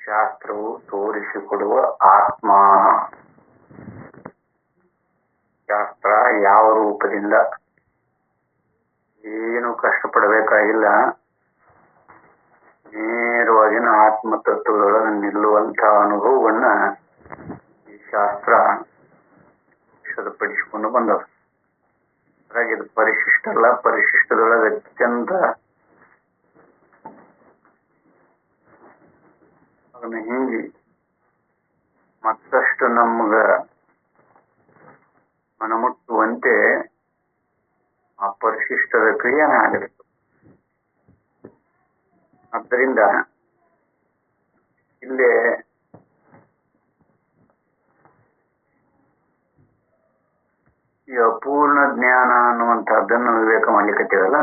ಶಾಸ್ತ್ರವು ತೋರಿಸಿಕೊಡುವ ಆತ್ಮ. ಶಾಸ್ತ್ರ ಯಾವ ರೂಪದಿಂದ ಏನು ಕಷ್ಟಪಡಬೇಕಾಗಿಲ್ಲ, ನೇರವಾಗಿನ ಆತ್ಮತತ್ವದೊಳಗೆ ನಿಲ್ಲುವಂತಹ ಅನುಭವವನ್ನ ಈ ಶಾಸ್ತ್ರ ಸರಿಪಡಿಸಿಕೊಂಡು ಬಂದವ. ಹಾಗಾಗಿ ಇದು ಪರಿಶಿಷ್ಟ ಅಲ್ಲ, ಪರಿಶಿಷ್ಟದೊಳಗೆ ಅತ್ಯಂತ ಅದನ್ನ ಹಿಂಗಿ ಮತ್ತಷ್ಟು ನಮ್ಗ ಮನಮುಟ್ಟುವಂತೆ ಆ ಪರಿಶಿಷ್ಟದ ಕ್ರಿಯೆನ ಆಗಬೇಕು. ಆದ್ದರಿಂದ ಇಲ್ಲೇ ಈ ಅಪೂರ್ಣ ಜ್ಞಾನ ಅನ್ನುವಂಥದ್ದನ್ನು ವಿವೇಕ ಮಾಡ್ಲಿಕ್ಕತ್ತಿರಲ್ಲ.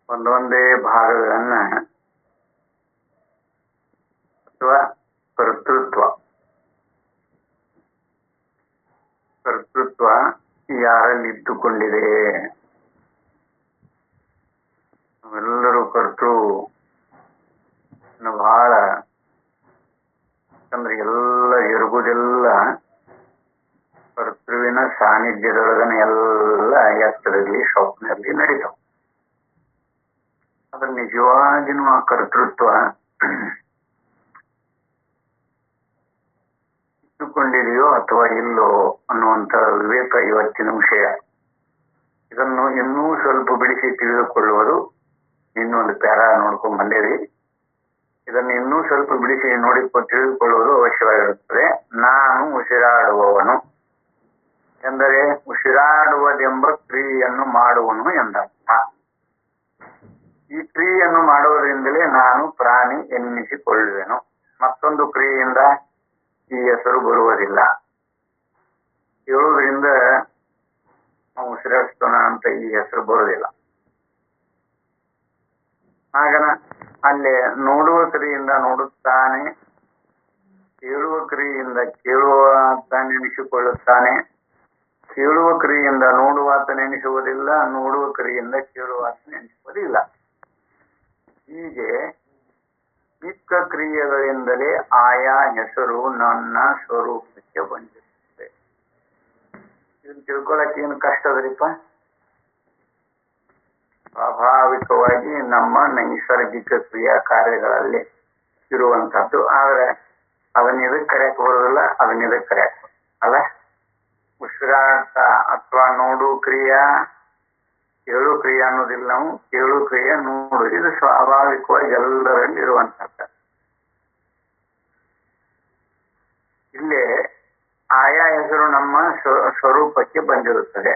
ಒಂದೊಂದೇ ಭಾಗಗಳನ್ನ ಅಥವಾ ಕರ್ತೃತ್ವ ಯಾರಲ್ಲಿ ಇದ್ದುಕೊಂಡಿದೆ. ನಾವೆಲ್ಲರೂ ಕರ್ತೃ ಬಹಳ ಅಂದ್ರೆ ಎಲ್ಲ ಇರುವುದೆಲ್ಲ ಕರ್ತೃವಿನ ಸಾನ್ನಿಧ್ಯದೊಳಗನೆ ಎಲ್ಲ ಎತ್ತರಲ್ಲಿ ಸ್ವಪ್ನಲ್ಲಿ ನಡೀತಾವ. ಅದ್ರ ನಿಜವಾಗಿನೂ ಆ ಕರ್ತೃತ್ವ ಇಟ್ಟುಕೊಂಡಿದೆಯೋ ಅಥವಾ ಇಲ್ಲೋ ಅನ್ನುವಂಥ ವಿವೇಕ ಇವತ್ತಿನ ವಿಷಯ. ಇದನ್ನು ಇನ್ನೂ ಸ್ವಲ್ಪ ಬಿಡಿಸಿ ತಿಳಿದುಕೊಳ್ಳುವುದು, ಇನ್ನೊಂದು ಪ್ಯಾರ ನೋಡ್ಕೊಂಡ್ ಬಂದೇವಿ. ಇದನ್ನು ಇನ್ನೂ ಸ್ವಲ್ಪ ಬಿಡಿಸಿ ತಿಳಿದುಕೊಳ್ಳುವುದು ಅವಶ್ಯವಾಗಿರುತ್ತದೆ. ನಾನು ಉಸಿರಾಡುವವನು ಎಂದರೆ ಉಸಿರಾಡುವುದೆಂಬ ಕ್ರಿಯೆಯನ್ನು ಮಾಡುವನು ಎಂದರ್ಥ. ಈ ಕ್ರಿಯೆಯನ್ನು ಮಾಡುವುದರಿಂದಲೇ ನಾನು ಪ್ರಾಣಿ ಎನ್ನಿಸಿಕೊಳ್ಳುವೆನು. ಮತ್ತೊಂದು ಕ್ರಿಯೆಯಿಂದ ಈ ಹೆಸರು ಬರುವುದಿಲ್ಲ. ಹೇಳುವುದರಿಂದ ನಾವು ಉಸಿರಾಡಿಸ್ತೋಣ ಅಂತ ಈ ಹೆಸರು ಬರುವುದಿಲ್ಲ. ಹಾಗನ ಅಲ್ಲೇ ನೋಡುವ ಕ್ರಿಯೆಯಿಂದ ನೋಡುತ್ತಾನೆ, ಕೇಳುವ ಕ್ರಿಯೆಯಿಂದ ಕೇಳುವಾತನೆನಿಸಿಕೊಳ್ಳುತ್ತಾನೆ, ಕೇಳುವ ಕ್ರಿಯೆಯಿಂದ ನೋಡುವಾತನೆನಿಸುವುದಿಲ್ಲ, ನೋಡುವ ಕ್ರಿಯೆಯಿಂದ ಕೇಳುವಾತನೆನಿಸುವುದಿಲ್ಲ. ಹೀಗೆ ಮಿಕ್ಕ ಕ್ರಿಯೆಗಳಿಂದಲೇ ಆಯಾ ಹೆಸರು ನನ್ನ ಸ್ವರೂಪಕ್ಕೆ ಬಂದಿರುತ್ತದೆ. ಇದನ್ನು ತಿಳ್ಕೊಳಕ್ಕೆ ಏನು ಕಷ್ಟ ಅದರಿಪ್ಪ? ಸ್ವಾಭಾವಿಕವಾಗಿ ನಮ್ಮ ನೈಸರ್ಗಿಕ ಕ್ರಿಯಾ ಕಾರ್ಯಗಳಲ್ಲಿ ಇರುವಂತಹದ್ದು. ಆದ್ರೆ ಅದನ್ನ ಇದಕ್ಕೆ ಕರೆಯಕ್ಕೆ ಬರೋದಿಲ್ಲ, ಅದನ್ನ ಇದಕ್ಕೆ ಕರೆಯಕ್ಕೆ ಅಲ್ಲ. ಉಸಿರಾಟ ಅಥವಾ ನೋಡು ಕ್ರಿಯಾ, ಕೇಳು ಕ್ರಿಯೆ ಅನ್ನೋದಿಲ್ಲ. ನಾವು ಕೇಳು ಕ್ರಿಯೆ, ನೋಡು, ಇದು ಸ್ವಾಭಾವಿಕವಾಗಿ ಎಲ್ಲರಲ್ಲಿ ಇರುವಂತಹದ್ದು. ಇಲ್ಲೇ ಆಯಾ ಹೆಸರು ನಮ್ಮ ಸ್ವರೂಪಕ್ಕೆ ಬಂದಿರುತ್ತದೆ.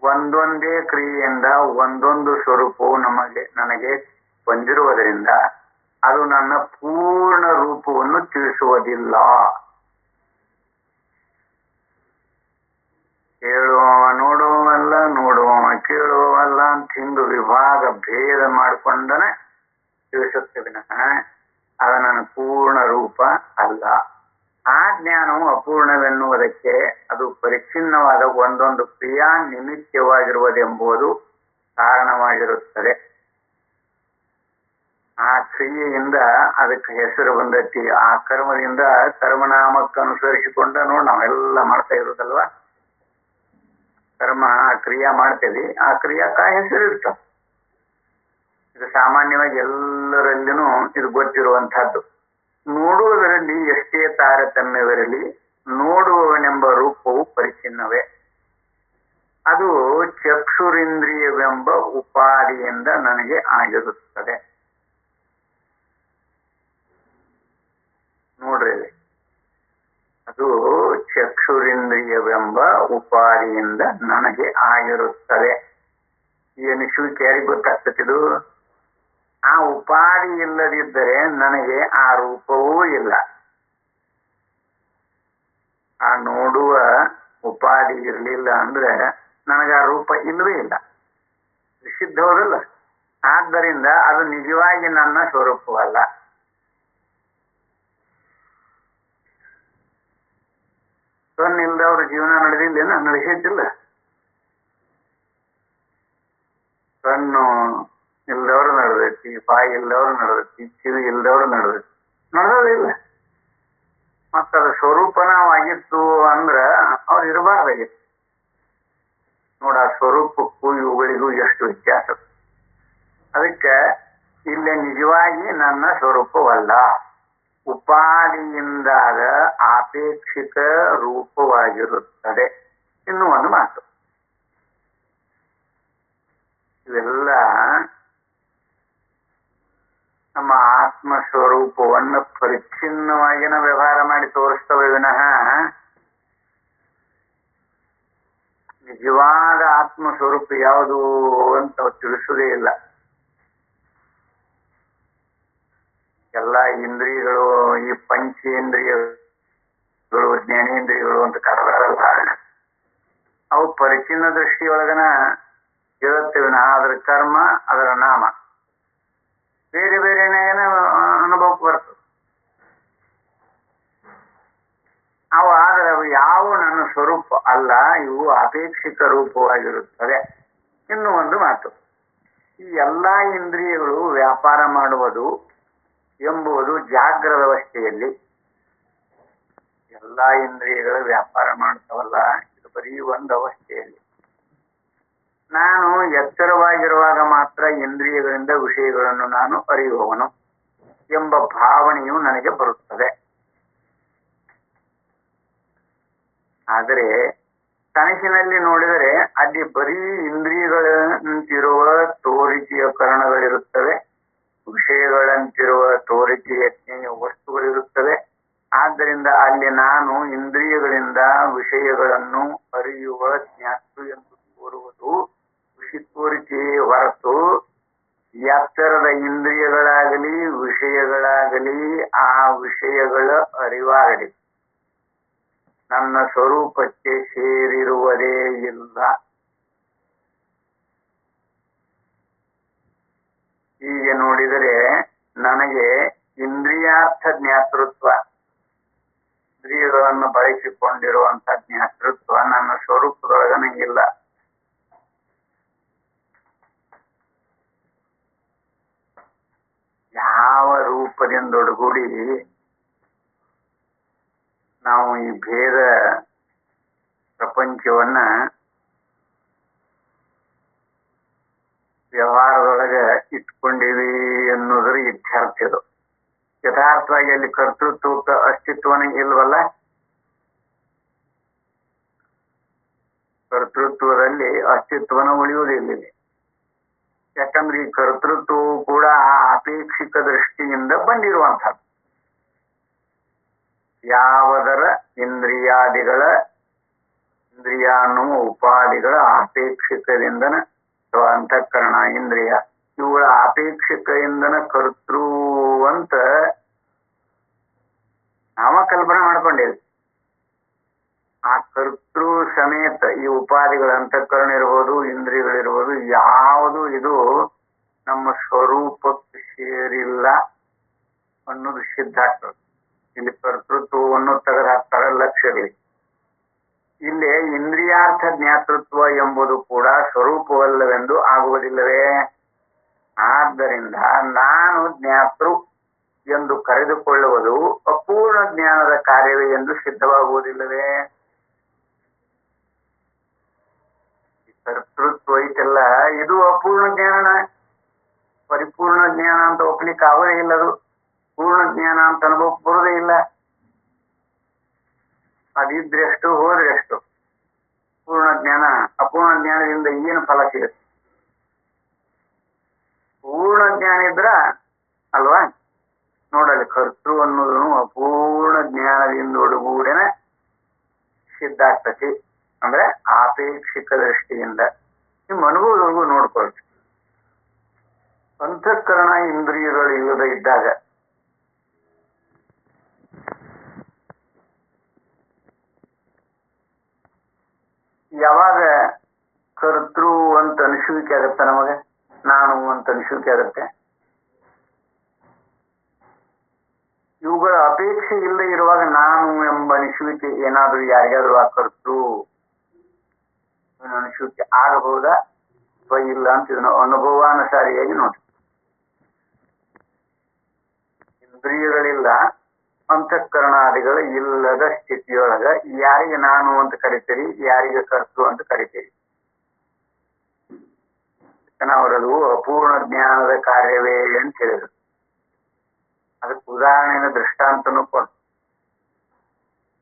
ಒಂದೊಂದೇ ಕ್ರಿಯೆಯಿಂದ ಒಂದೊಂದು ಸ್ವರೂಪವು ನನಗೆ ಬಂದಿರುವುದರಿಂದ ಅದು ನನ್ನ ಪೂರ್ಣ ರೂಪವನ್ನು ತಿಳಿಸುವುದಿಲ್ಲ. ಕೇಳುವವ ನೋಡುವವಲ್ಲ, ನೋಡುವವ ಕೇಳುವವಲ್ಲ ಅಂತ ಹಿಂದು ವಿಭಾಗ ಭೇದ ಮಾಡಿಕೊಂಡನೆ ತಿಳಿಸುತ್ತೆ ವಿನಃ ಅದು ನನ್ನ ಪೂರ್ಣ ರೂಪ ಅಲ್ಲ. ಆ ಜ್ಞಾನವು ಅಪೂರ್ಣವೆನ್ನುವುದಕ್ಕೆ ಅದು ಪರಿಚ್ಛಿನ್ನವಾದ ಒಂದೊಂದು ಕ್ರಿಯಾ ನಿಮಿತ್ತವಾಗಿರುವುದೆಂಬುದು ಕಾರಣವಾಗಿರುತ್ತದೆ. ಆ ಕ್ರಿಯೆಯಿಂದ ಅದಕ್ಕೆ ಹೆಸರು ಬಂದೈತಿ. ಆ ಕರ್ಮದಿಂದ ಕರ್ಮನಾಮಕ್ಕೆ ಅನುಸರಿಸಿಕೊಂಡ ನೋಡಿ ನಾವೆಲ್ಲ ಮಾಡ್ತಾ ಇರೋದಲ್ವಾ. ಕರ್ಮ ಆ ಕ್ರಿಯಾ ಮಾಡ್ತೇವಿ, ಆ ಕ್ರಿಯಾಕ ಹೆಸರು ಇರ್ತಾವ. ಇದು ಸಾಮಾನ್ಯವಾಗಿ ಎಲ್ಲರಲ್ಲಿನೂ ಇದು ಗೊತ್ತಿರುವಂತಹದ್ದು. ನೋಡುವುದರಲ್ಲಿ ಎಷ್ಟೇ ತಾರತಮ್ಯವಿರಲಿ, ನೋಡುವವನೆಂಬ ರೂಪವು ಪರಿಚ್ಛಿನ್ನವೇ. ಅದು ಚಕ್ಷುರಿಂದ್ರಿಯವೆಂಬ ಉಪಾಧಿಯಿಂದ ನನಗೆ ಆಗಿರುತ್ತದೆ. ನೋಡ್ರಿ, ಅದು ಚಕ್ಷುರಿಂದ್ರಿಯವೆಂಬ ಉಪಾಧಿಯಿಂದ ನನಗೆ ಆಗಿರುತ್ತದೆ. ಎನಿಸುವಿಕೆ ಯಾರಿಗೆ ಗೊತ್ತಾಗ್ತತಿದು? ಆ ಉಪಾಧಿ ಇಲ್ಲದಿದ್ದರೆ ನನಗೆ ಆ ರೂಪವೂ ಇಲ್ಲ. ಆ ನೋಡುವ ಉಪಾಧಿ ಇರಲಿಲ್ಲ ಅಂದ್ರೆ ನನಗೆ ಆ ರೂಪ ಇಲ್ಲವೇ ಇಲ್ಲ. ಸಿದ್ಧ ಹೋದಲ್ಲ. ಆದ್ದರಿಂದ ಅದು ನಿಜವಾಗಿ ನನ್ನ ಸ್ವರೂಪವಲ್ಲ. ಕಣ್ಣಿಲ್ದವ್ರ ಜೀವನ ನಡೆದಿಲ್ಲ, ನಡೆಸಿದ್ದಿಲ್ಲ. ಕಣ್ಣು ಇಲ್ದವ್ರು ನಡೆದೈತಿ, ಬಾಯಿ ಇಲ್ದವ್ರು ನಡೆದೈತಿ, ಕಿವಿ ಇಲ್ದವ್ರು ನಡೆದೈತಿ, ನಡೆದಿಲ್ಲ. ಮತ್ತದ ಸ್ವರೂಪನವಾಗಿತ್ತು ಅಂದ್ರ ಅವ್ರು ಇರಬಾರ್ದಾಗಿತ್ತು. ನೋಡ, ಸ್ವರೂಪಕ್ಕೂ ಇವುಗಳಿಗೂ ಎಷ್ಟು ವ್ಯತ್ಯಾಸ. ಅದಕ್ಕೆ ಇಲ್ಲಿ ನಿಜವಾಗಿ ನನ್ನ ಸ್ವರೂಪವಲ್ಲ, ಉಪಾದಿಯಿಂದಾಗ ಆಪೇಕ್ಷಿಕ ರೂಪವಾಗಿರುತ್ತದೆ. ಇನ್ನು ಒಂದು ಮಾತು, ಇವೆಲ್ಲ ನಮ್ಮ ಆತ್ಮ ಸ್ವರೂಪವನ್ನು ಪರಿಚ್ಛಿನ್ನವಾಗಿನ ವ್ಯವಹಾರ ಮಾಡಿ ತೋರಿಸ್ತವೆ ವಿನಃ ನಿಜವಾದ ಆತ್ಮ ಸ್ವರೂಪ ಯಾವುದು ಅಂತ ತಿಳಿಸುವುದೇ ಇಲ್ಲ. ಎಲ್ಲ ಇಂದ್ರಿಯಗಳು, ಈ ಪಂಚೇಂದ್ರಿಯಗಳು, ಜ್ಞಾನೇಂದ್ರಿಯಗಳು ಅಂತ ಕರೆದಾರಲ್ಲ, ಅವು ಪರಿಚಿನ್ನ ದೃಷ್ಟಿಯೊಳಗನ ಇರುತ್ತೇವೆ. ಅದರ ಕರ್ಮ, ಅದರ ನಾಮ ಬೇರೆ ಬೇರೆನೇ ಅನುಭವಕ್ಕೆ ಬರ್ತದೆ. ಅವು ಆದ್ರೆ ಅವು ಯಾವ ನನ್ನ ಸ್ವರೂಪ ಅಲ್ಲ, ಇವು ಅಪೇಕ್ಷಿಕ ರೂಪವಾಗಿರುತ್ತದೆ. ಇನ್ನು ಒಂದು ಮಾತು, ಈ ಎಲ್ಲಾ ಇಂದ್ರಿಯಗಳು ವ್ಯಾಪಾರ ಮಾಡುವುದು ಎಂಬುದು ಜಾಗ್ರದ ಅವಸ್ಥೆಯಲ್ಲಿ. ಎಲ್ಲಾ ಇಂದ್ರಿಯಗಳು ವ್ಯಾಪಾರ ಮಾಡ್ತಾವಲ್ಲ, ಇದು ಬರೀ ಒಂದು ಅವಸ್ಥೆಯಲ್ಲಿ. ನಾನು ಎಚ್ಚರವಾಗಿರುವಾಗ ಮಾತ್ರ ಇಂದ್ರಿಯಗಳಿಂದ ವಿಷಯಗಳನ್ನು ನಾನು ಅರಿಯುವವನು ಎಂಬ ಭಾವನೆಯು ನನಗೆ ಬರುತ್ತದೆ. ಆದರೆ ಕನಸಿನಲ್ಲಿ ನೋಡಿದರೆ ಅಲ್ಲಿ ಬರೀ ಇಂದ್ರಿಯಗಳಂತಿರುವ ತೋರಿಕೆಯ ಕರಣಗಳಿರುತ್ತವೆ, ವಿಷಯಗಳಂತಿರುವ ತೋರಿಕೆಯ ವಸ್ತುಗಳಿರುತ್ತವೆ. ಆದ್ದರಿಂದ ಅಲ್ಲಿ ನಾನು ಇಂದ್ರಿಯಗಳಿಂದ ವಿಷಯಗಳನ್ನು ಅರಿಯುವ ಜ್ಞಾತೃ ಎಂದು ತೋರುವುದು ತೋರಿಕೆಯೇ ಹೊರತು ಎಚ್ಚರದ ಇಂದ್ರಿಯಗಳಾಗಲಿ ವಿಷಯಗಳಾಗಲಿ ಆ ವಿಷಯಗಳ ಅರಿವಾಗಲಿ ನನ್ನ ಸ್ವರೂಪಕ್ಕೆ ಸೇರಿರುವುದೇ ಇಲ್ಲ. ಹೀಗೆ ನೋಡಿದರೆ ನನಗೆ ಇಂದ್ರಿಯಾರ್ಥ ಜ್ಞಾತೃತ್ವ, ಇಂದ್ರಿಯಗಳನ್ನು ಬಳಸಿಕೊಂಡಿರುವಂತ ಜ್ಞಾತೃತ್ವ ನನ್ನ ಸ್ವರೂಪದೊಳಗನೆ ಇಲ್ಲ. ಯಾವ ರೂಪದಿಂದೊಡಗೂಡಿ ನಾವು ಈ ಭೇದ ಪ್ರಪಂಚವನ್ನ ವ್ಯವಹಾರದೊಳಗೆ ಇಟ್ಕೊಂಡಿವಿ ಅನ್ನೋದ್ರ ಇತ್ಯರ್ಥ. ಇದು ಯಥಾರ್ಥವಾಗಿ ಅಲ್ಲಿ ಕರ್ತೃತ್ವಕ್ಕೆ ಅಸ್ತಿತ್ವನೇ ಇಲ್ವಲ್ಲ. ಕರ್ತೃತ್ವದಲ್ಲಿ ಅಸ್ತಿತ್ವನ ಉಳಿಯುವುದಿಲ್ಲ. ಯಾಕಂದ್ರೆ ಈ ಕರ್ತೃತ್ವವು ಕೂಡ ಅಪೇಕ್ಷಿಕ ದೃಷ್ಟಿಯಿಂದ ಬಂದಿರುವಂಥದ್ದು. ಯಾವುದರ ಇಂದ್ರಿಯ ಅನ್ನುವ ಉಪಾಧಿಗಳ ಅಪೇಕ್ಷಿಕದಿಂದನ ಅಂತಃಕರಣ, ಇಂದ್ರಿಯ ಇವುಗಳ ಅಪೇಕ್ಷಿಕೆಯಿಂದನ ಕರ್ತೃ ಅಂತ ನಾಮಕಲ್ಪನೆ ಮಾಡ್ಕೊಂಡಿವಿ. ಆ ಕರ್ತೃ ಸಮೇತ ಈ ಉಪಾಧಿಗಳ ಅಂತಃಕರಣ ಇರ್ಬೋದು, ಇಂದ್ರಿಯಗಳಿರ್ಬೋದು, ಯಾವುದು ಇದು ನಮ್ಮ ಸ್ವರೂಪಕ್ಕೆ ಸೇರಿಲ್ಲ ಅನ್ನೋದು ಸಿದ್ಧ ಆಗ್ತದೆ. ಇಲ್ಲಿ ಕರ್ತೃತ್ವವನ್ನು ತೆಗೆದು ಹಾಕ್ತಾರೆ ಲಕ್ಷ್ಯದಲ್ಲಿ. ಇಲ್ಲಿ ಇಂದ್ರಿಯಾರ್ಥ ಜ್ಞಾತೃತ್ವ ಎಂಬುದು ಕೂಡ ಸ್ವರೂಪವಲ್ಲವೆಂದು ಆಗುವುದಿಲ್ಲವೇ? ಆದ್ದರಿಂದ ನಾನು ಜ್ಞಾತೃ ಎಂದು ಕರೆದುಕೊಳ್ಳುವುದು ಅಪೂರ್ಣ ಜ್ಞಾನದ ಕಾರ್ಯವೇ ಎಂದು ಸಿದ್ಧವಾಗುವುದಿಲ್ಲವೇ? ಕರ್ತೃತ್ವ ಐತಲ್ಲ, ಇದು ಅಪೂರ್ಣ ಜ್ಞಾನ. ಪರಿಪೂರ್ಣ ಜ್ಞಾನ ಅಂತ ಒಪ್ಲಿಕ್ಕೆ ಆಗೋದೇ ಇಲ್ಲ. ಅದು ಪೂರ್ಣ ಜ್ಞಾನ ಅಂತ ಅನುಭವಕ್ಕೆ ಬರೋದೇ ಇಲ್ಲ. ಅದಿದ್ರೆಷ್ಟು ಹೋದ್ರೆಷ್ಟು. ಪೂರ್ಣ ಜ್ಞಾನ ಅಪೂರ್ಣ ಜ್ಞಾನದಿಂದ ಏನು ಫಲ ಸಿಗುತ್ತೆ? ಪೂರ್ಣ ಜ್ಞಾನ ಇದ್ರ ಅಲ್ವಾ ನೋಡಲಿ, ಕರ್ತೃ ಅನ್ನೋದನ್ನು ಅಪೂರ್ಣ ಜ್ಞಾನದಿಂದ ಒಡಗೂಡನೆ ಸಿದ್ಧ ಆಗ್ತತಿ. ಅಂದ್ರೆ ಆಪೇಕ್ಷಿಕ ದೃಷ್ಟಿಯಿಂದ ನಿಮ್ಮ ಅನುಭವದವರೆಗೂ ನೋಡ್ಕೊಳ್ರಿ. ಅಂತಃಕರಣ ಇಂದ್ರಿಯಗಳು ಇಲ್ಲದೆ ಇದ್ದಾಗ ಯಾವಾಗ ಕರ್ತೃ ಅಂತ ಅನಿಸುವಿಕೆ ಆಗತ್ತೆ, ನಮಗೆ ನಾನು ಅಂತ ಅನಿಸುವಿಕೆ ಆಗತ್ತೆ. ಇವುಗಳ ಅಪೇಕ್ಷೆ ಇಲ್ಲದೆ ಇರುವಾಗ ನಾನು ಎಂಬ ಅನಿಸುವಿಕೆ ಏನಾದ್ರೂ ಯಾರಿಗಾದ್ರೂ ಆ ಕರ್ತೃ ಅನಿಸುವಿಕೆ ಆಗಬಹುದಾ? ಅಥವಾ ಇಲ್ಲ ಅಂತ ಇದನ್ನು ಅನುಭವಾನುಸಾರಿಯಾಗಿ ನೋಡಿ. ಇಂದ್ರಿಯಗಳಿಲ್ಲ, ಅಂತಃಕರಣಾದಿಗಳು ಇಲ್ಲದ ಸ್ಥಿತಿಯೊಳಗ ಯಾರಿಗೆ ನಾನು ಅಂತ ಕರಿತೀರಿ, ಯಾರಿಗೆ ಕರ್ತೃ ಅಂತ ಕರಿತೀರಿ? ಅವರದು ಅಪೂರ್ಣ ಜ್ಞಾನದ ಕಾರ್ಯವೇ ಅಂತ ಹೇಳಿದ್ರು. ಅದಕ್ಕೆ ಉದಾಹರಣೆಯ ದೃಷ್ಟಾಂತನೂ ಕೊಟ್ಟು,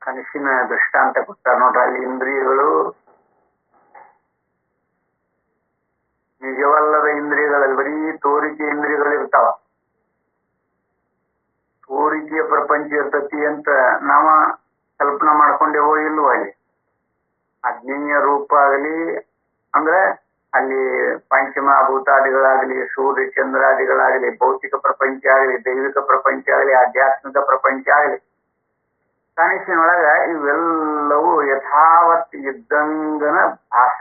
ಕನಸಿನ ದೃಷ್ಟಾಂತ ಕೊಟ್ಟಾರ ನೋಡ್ರಿ. ಅಲ್ಲಿ ಇಂದ್ರಿಯಗಳು ನಿಜವಲ್ಲದ ಇಂದ್ರಿಯಗಳಲ್ಲಿ ಬರೀ ತೋರಿಕೆ ಇಂದ್ರಿಯಗಳು ಇರ್ತಾವ. ತೋರಿಕೆಯ ಪ್ರಪಂಚ ಇರ್ತತಿ ಅಂತ ನಾವ ಕಲ್ಪನಾ ಮಾಡ್ಕೊಂಡೇವೋ ಇಲ್ವೋ? ಅಲ್ಲಿ ಅಗ್ನಿಯ ರೂಪ ಆಗಲಿ ಅಂದ್ರೆ ಅಲ್ಲಿ ಪಂಚಮಭೂತಾದಿಗಳಾಗಲಿ, ಸೂರ್ಯ ಚಂದ್ರಾದಿಗಳಾಗಲಿ, ಭೌತಿಕ ಪ್ರಪಂಚ ಆಗಲಿ, ದೈವಿಕ ಪ್ರಪಂಚ ಆಗಲಿ, ಆಧ್ಯಾತ್ಮಿಕ ಪ್ರಪಂಚ ಆಗಲಿ, ಕನಸಿನೊಳಗ ಇವೆಲ್ಲವೂ ಯಥಾವತ್ ಇದ್ದಂಗನ ಭಾಷ.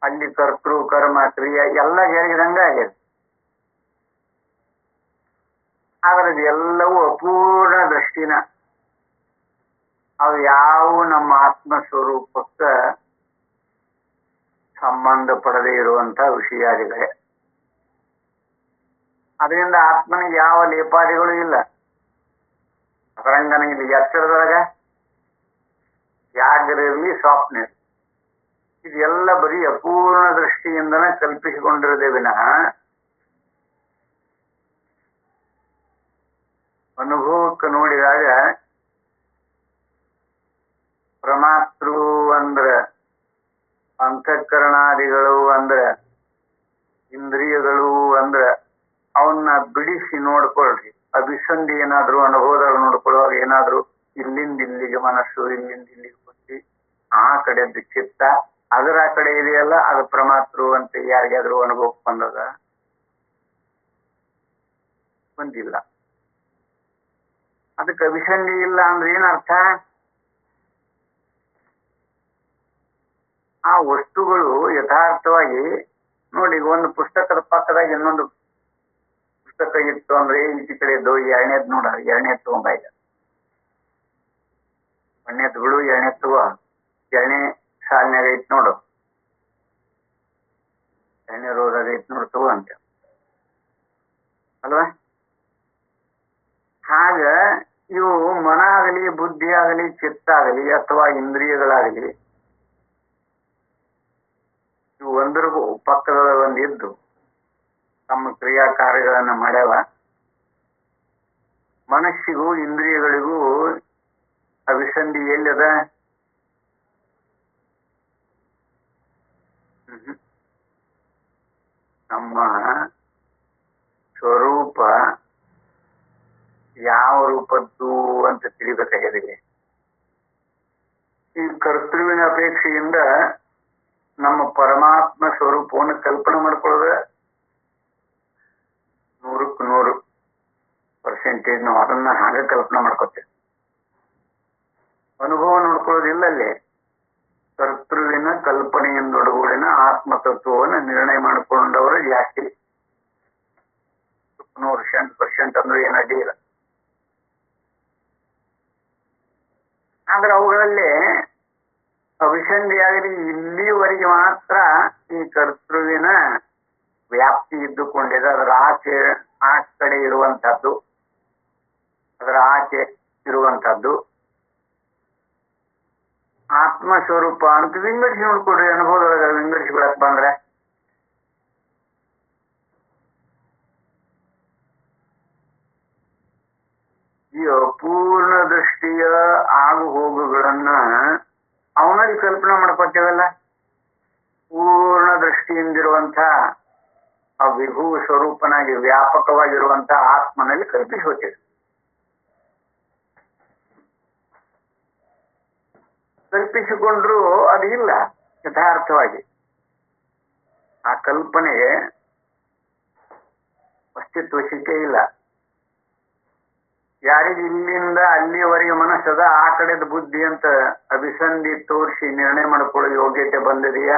ಅಲ್ಲಿ ಕರ್ತೃ ಕರ್ಮ ಕ್ರಿಯೆ ಎಲ್ಲ ಹೇಳಿದಂಗ ಆಗ್ಯದ. ಆದ್ರೆ ಎಲ್ಲವೂ ಅಪೂರ್ಣ ದೃಷ್ಟಿನ. ಅವು ಯಾವ ನಮ್ಮ ಆತ್ಮ ಸ್ವರೂಪಕ್ಕ ಸಂಬಂಧ ಪಡದೇ ಇರುವಂತ ವಿಷಯಾದಿಗಳೇ. ಅದರಿಂದ ಆತ್ಮನಿಗೆ ಯಾವ ಲೇಪಾದಿಗಳು ಇಲ್ಲ. ಅದರಂಗನ ಇಲ್ಲಿ ಎಚ್ಚರದೊಳಗ ಜಾಗರಲ್ಲಿ ಸ್ವಪ್ನ, ಇದೆಲ್ಲ ಬರೀ ಅಪೂರ್ಣ ದೃಷ್ಟಿಯಿಂದನೇ ಕಲ್ಪಿಸಿಕೊಂಡಿರದೆ ವಿನಃ ಅನುಭವಕ್ಕೆ ನೋಡಿದಾಗ ಪ್ರಮಾತೃ ಅಂದ್ರ ಅಂತಃಕರಣಾದಿಗಳು ಅಂದ್ರ ಇಂದ್ರಿಯಗಳು ಅಂದ್ರ ಅವನ್ನ ಬಿಡಿಸಿ ನೋಡ್ಕೊಳ್ರಿ. ಅಭಿಸಂಧಿ ಏನಾದ್ರು ಅನುಭವದಾಗ ನೋಡ್ಕೊಳ್ಳುವಾಗ ಏನಾದ್ರು ಇಲ್ಲಿಂದ ಇಲ್ಲಿಗೆ ಮನಸ್ಸು, ಇಲ್ಲಿಂದ ಇಲ್ಲಿಗೆ ಬುದ್ಧಿ, ಆ ಕಡೆದ್ದು ಚಿತ್ತ, ಅದರ ಆ ಕಡೆ ಇದೆಯಲ್ಲ ಅದು ಪ್ರಮಾತೃ ಅಂತ ಯಾರಿಗಾದ್ರೂ ಅನುಭವಕ್ಕೆ ಬಂದದ? ಬಂದಿಲ್ಲ. ಅದಕ್ಕೆ ಅಭಿಸಂಧಿ ಇಲ್ಲ ಅಂದ್ರೆ ಏನರ್ಥ? ಆ ವಸ್ತುಗಳು ಯಥಾರ್ಥವಾಗಿ ನೋಡಿ. ಒಂದು ಪುಸ್ತಕದ ಪಕ್ಕದಾಗ ಇನ್ನೊಂದು ಪುಸ್ತಕ ಇತ್ತು ಅಂದ್ರೆ ಈಚೆ ಕಡೆ ಇದ್ದು ಎರಡನೇದ್ ನೋಡ, ಎರಡನೇದ್ ತಗೊಂಬ, ಈಗ ಒಂದನೇದ್ ಬಿಡು, ಎರಡನೇದ್ ತಗೋ, ಎರಡನೇ ಸಾಲಿನಾಗ ಐತ್ ನೋಡು, ಎರಡನೇ ರೋದಾಗ ಐತ್ ನೋಡು, ತಗೋ ಅಂತ ಅಲ್ವಾ? ಹಾಗ ಇವು ಮನ ಆಗಲಿ, ಬುದ್ಧಿ ಆಗಲಿ, ಚಿತ್ತ ಆಗಲಿ ಅಥವಾ ಇಂದ್ರಿಯಗಳಾಗಲಿ, ಇವು ಒಂದ್ರ ಪಕ್ಕದ ಒಂದಿದ್ದು ತಮ್ಮ ಕ್ರಿಯಾ ಕಾರ್ಯಗಳನ್ನ ಮಾಡ್ಯಾವ. ಮನಸ್ಸಿಗೂ ಇಂದ್ರಿಯಗಳಿಗೂ ಅಭಿಸಂಧಿ ಎಲ್ಲದ? ನಮ್ಮ ಸ್ವರೂಪ ಯಾವ ರೂಪದ್ದು ಅಂತ ತಿಳಿಬೇಕಾಗಿದೆ. ಈ ಕರ್ತೃವಿನ ಅಪೇಕ್ಷೆಯಿಂದ ನಮ್ಮ ಪರಮಾತ್ಮ ಸ್ವರೂಪವನ್ನು ಕಲ್ಪನೆ ಮಾಡ್ಕೊಳ್ಳೋದ 100% ನಾವು ಅದನ್ನ ಹಾಗೆ ಕಲ್ಪನೆ ಮಾಡ್ಕೊತೇವೆ. ಅನುಭವ ನೋಡ್ಕೊಳ್ಳೋದಿಲ್ಲ. ಅಲ್ಲಿ ಕರ್ತೃವಿನ ಕಲ್ಪನೆಯಿಂದೊಡಗೂಡಿನ ಆತ್ಮತತ್ವವನ್ನು ನಿರ್ಣಯ ಮಾಡಿಕೊಂಡವರು ಜಾಸ್ತಿ. 100% ಅಂದ್ರೆ ಏನು ಅಡ್ಡಿ ಇಲ್ಲ. ಆದ್ರೆ ಅವುಗಳಲ್ಲಿ ಅಭಿಸಂಧಿಯಾಗಲಿ ಇಲ್ಲಿವರೆಗೆ ಮಾತ್ರ ಈ ಕರ್ತೃವಿನ ವ್ಯಾಪ್ತಿ ಇದ್ದುಕೊಂಡಿದೆ. ಅದರ ಆಚೆ ಆ ಕಡೆ ಇರುವಂತಹದ್ದು, ಅದರ ಆಚೆ ಇರುವಂತಹದ್ದು ಆತ್ಮಸ್ವರೂಪ ಅಂತ ವಿಂಗಡಿಸಿ ನೋಡ್ಕೊಡ್ರಿ. ಅನುಭವದೊಳಗ ವಿಂಗಡಿಸಿ ಬಿಡಕ್ ಬಂದ್ರೆ ಈ ಅಪೂರ್ಣ ದೃಷ್ಟಿಯ ಆಗು ಹೋಗುಗಳನ್ನ ಅವನಲ್ಲಿ ಕಲ್ಪನೆ ಮಾಡ್ಕೊತೇವಲ್ಲ. ಪೂರ್ಣ ದೃಷ್ಟಿಯಿಂದಿರುವಂತ ಆ ವಿಭೂ ಸ್ವರೂಪನಾಗಿ ವ್ಯಾಪಕವಾಗಿರುವಂತ ಆತ್ಮನಲ್ಲಿ ಕಲ್ಪಿಸ್ಕೋತೇವೆ. ಕಲ್ಪಿಸಿಕೊಂಡ್ರು ಅದು ಇಲ್ಲ ಯಥಾರ್ಥವಾಗಿ. ಆ ಕಲ್ಪನೆಗೆ ಅಸ್ತಿತ್ವ ಸಿಕ್ಕೇ ಇಲ್ಲ. ಯಾರಿಗೆ ಇಲ್ಲಿಂದ ಅಲ್ಲಿಯವರೆಗೆ ಮನಸ್ಸದ ಆ ಕಡೆದ ಬುದ್ಧಿ ಅಂತ ಅಭಿಸಂಧಿ ತೋರಿಸಿ ನಿರ್ಣಯ ಮಾಡಿಕೊಳ್ಳೋ ಯೋಗ್ಯತೆ ಬಂದಿದೆಯಾ?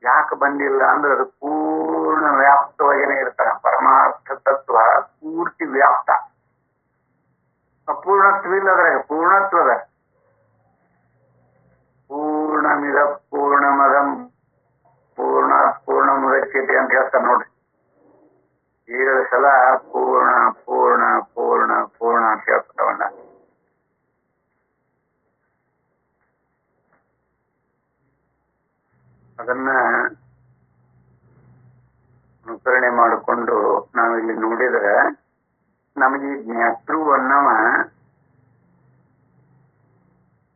ಯಾಕೆ ಬಂದಿಲ್ಲ ಅಂದ್ರೆ ಅದು ಪೂರ್ಣ ವ್ಯಾಪ್ತವಾಗಿನೇ ಇರ್ತಾರ. ಪರಮಾರ್ಥ ತತ್ವ ಪೂರ್ತಿ ವ್ಯಾಪ್ತ. ಅಪೂರ್ಣತ್ವ ಇಲ್ಲ ಅದ್ರಾಗ, ಪೂರ್ಣತ್ವದ. ಪೂರ್ಣಮಿದ ಪೂರ್ಣಮದಂ ಪೂರ್ಣ ಮುದಚ್ಯತೆ ಅಂತ ಹೇಳ್ತಾರೆ ನೋಡ್ರಿ. 7 ಸಲ ಪೂರ್ಣ ಪೂರ್ಣ ಪೂರ್ಣ ಪೂರ್ಣ ಅಂತ ಹೇಳ್ತಾವಣ್ಣ. ಅದನ್ನ ಅನುಕರಣೆ ಮಾಡಿಕೊಂಡು ನಾವಿಲ್ಲಿ ನೋಡಿದ್ರೆ ನಮಗೆ ಜ್ಞಾತೃ ಅನ್ನವ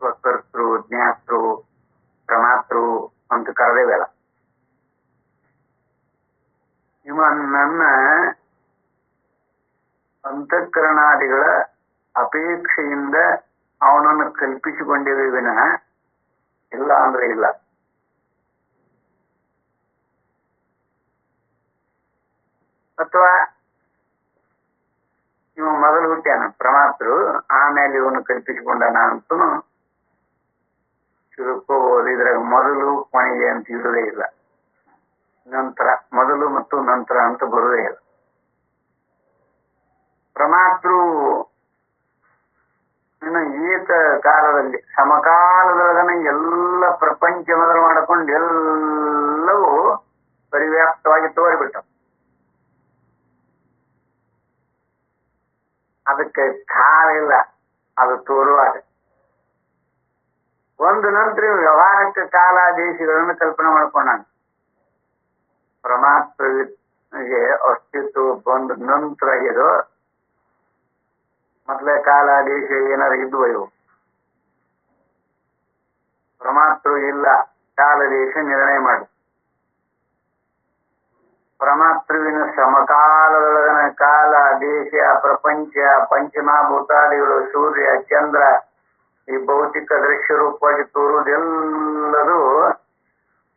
ಸ್ವಕರ್ತೃ ಜ್ಞಾತೃ ಪ್ರಮಾತೃ ಅಂತ ಕರೆದೇವಲ್ಲ. ಇವ ನನ್ನ ಅಂತಃಕರಣಾದಿಗಳ ಅಪೇಕ್ಷೆಯಿಂದ ಅವನನ್ನು ಕಲ್ಪಿಸಿಕೊಂಡಿವೆ ವಿನಃ ಇಲ್ಲ ಅಂದ್ರೆ ಇಲ್ಲ. ಅಥವಾ ಇವ ಮೊದಲು ಹುಟ್ಟ್ಯಾನ ಪ್ರಮಾತೃ, ಆಮೇಲೆ ಇವನು ಕಲ್ಪಿಸಿಕೊಂಡನ ಅಂತೂ ತಿಳ್ಕೋಬಹುದು. ಇದ್ರಾಗ ಮೊದಲು ಕೊನೆಗೆ ಅಂತ ಇರುವುದೇ ಇಲ್ಲ. ನಂತರ ಮೊದಲು ಮತ್ತು ನಂತರ ಅಂತ ಬರುವುದೇ ಇಲ್ಲ. ಪ್ರಮಾತೃ ಇನ್ನು ಏಕ ಕಾಲದಲ್ಲಿ ಸಮಕಾಲದೊಳಗನ ಎಲ್ಲ ಪ್ರಪಂಚ ಮೊದಲು ಮಾಡಿಕೊಂಡು ಎಲ್ಲವೂ ಪರಿವ್ಯಾಪ್ತವಾಗಿ ತೋರಿಬಿಟ್ಟ. ಅದಕ್ಕೆ ಕಾಲ ಇಲ್ಲ ಅದು ತೋರುವಾಗ. ಒಂದು ನಂತರ ವ್ಯವಹಾರಕ್ಕೆ ಕಾಲ ದೇಶಗಳನ್ನು ಕಲ್ಪನೆ ಮಾಡ್ಕೊಂಡ. ಪರಮಾತ್ಮಗೆ ಅಸ್ತಿತ್ವ ಬಂದ ನಂತರ ಇದು ಮೊದಲೇ ಕಾಲ ದೇಶ ಏನಾರು ಇದ್ವು ಇವು. ಪರಮಾತ್ಮ ಇಲ್ಲ, ಕಾಲ ದೇಶ ನಿರ್ಣಯ ಮಾಡಿ ಪರಮಾತ್ಮವಿನ ಸಮಕಾಲದೊಳಗನ ಕಾಲ ದೇಶ ಪ್ರಪಂಚ ಪಂಚಮಭೂತಾದಿಗಳು ಸೂರ್ಯ ಚಂದ್ರ ಈ ಭೌತಿಕ ದೃಶ್ಯ ರೂಪವಾಗಿ ತೋರುವುದೆಲ್ಲರೂ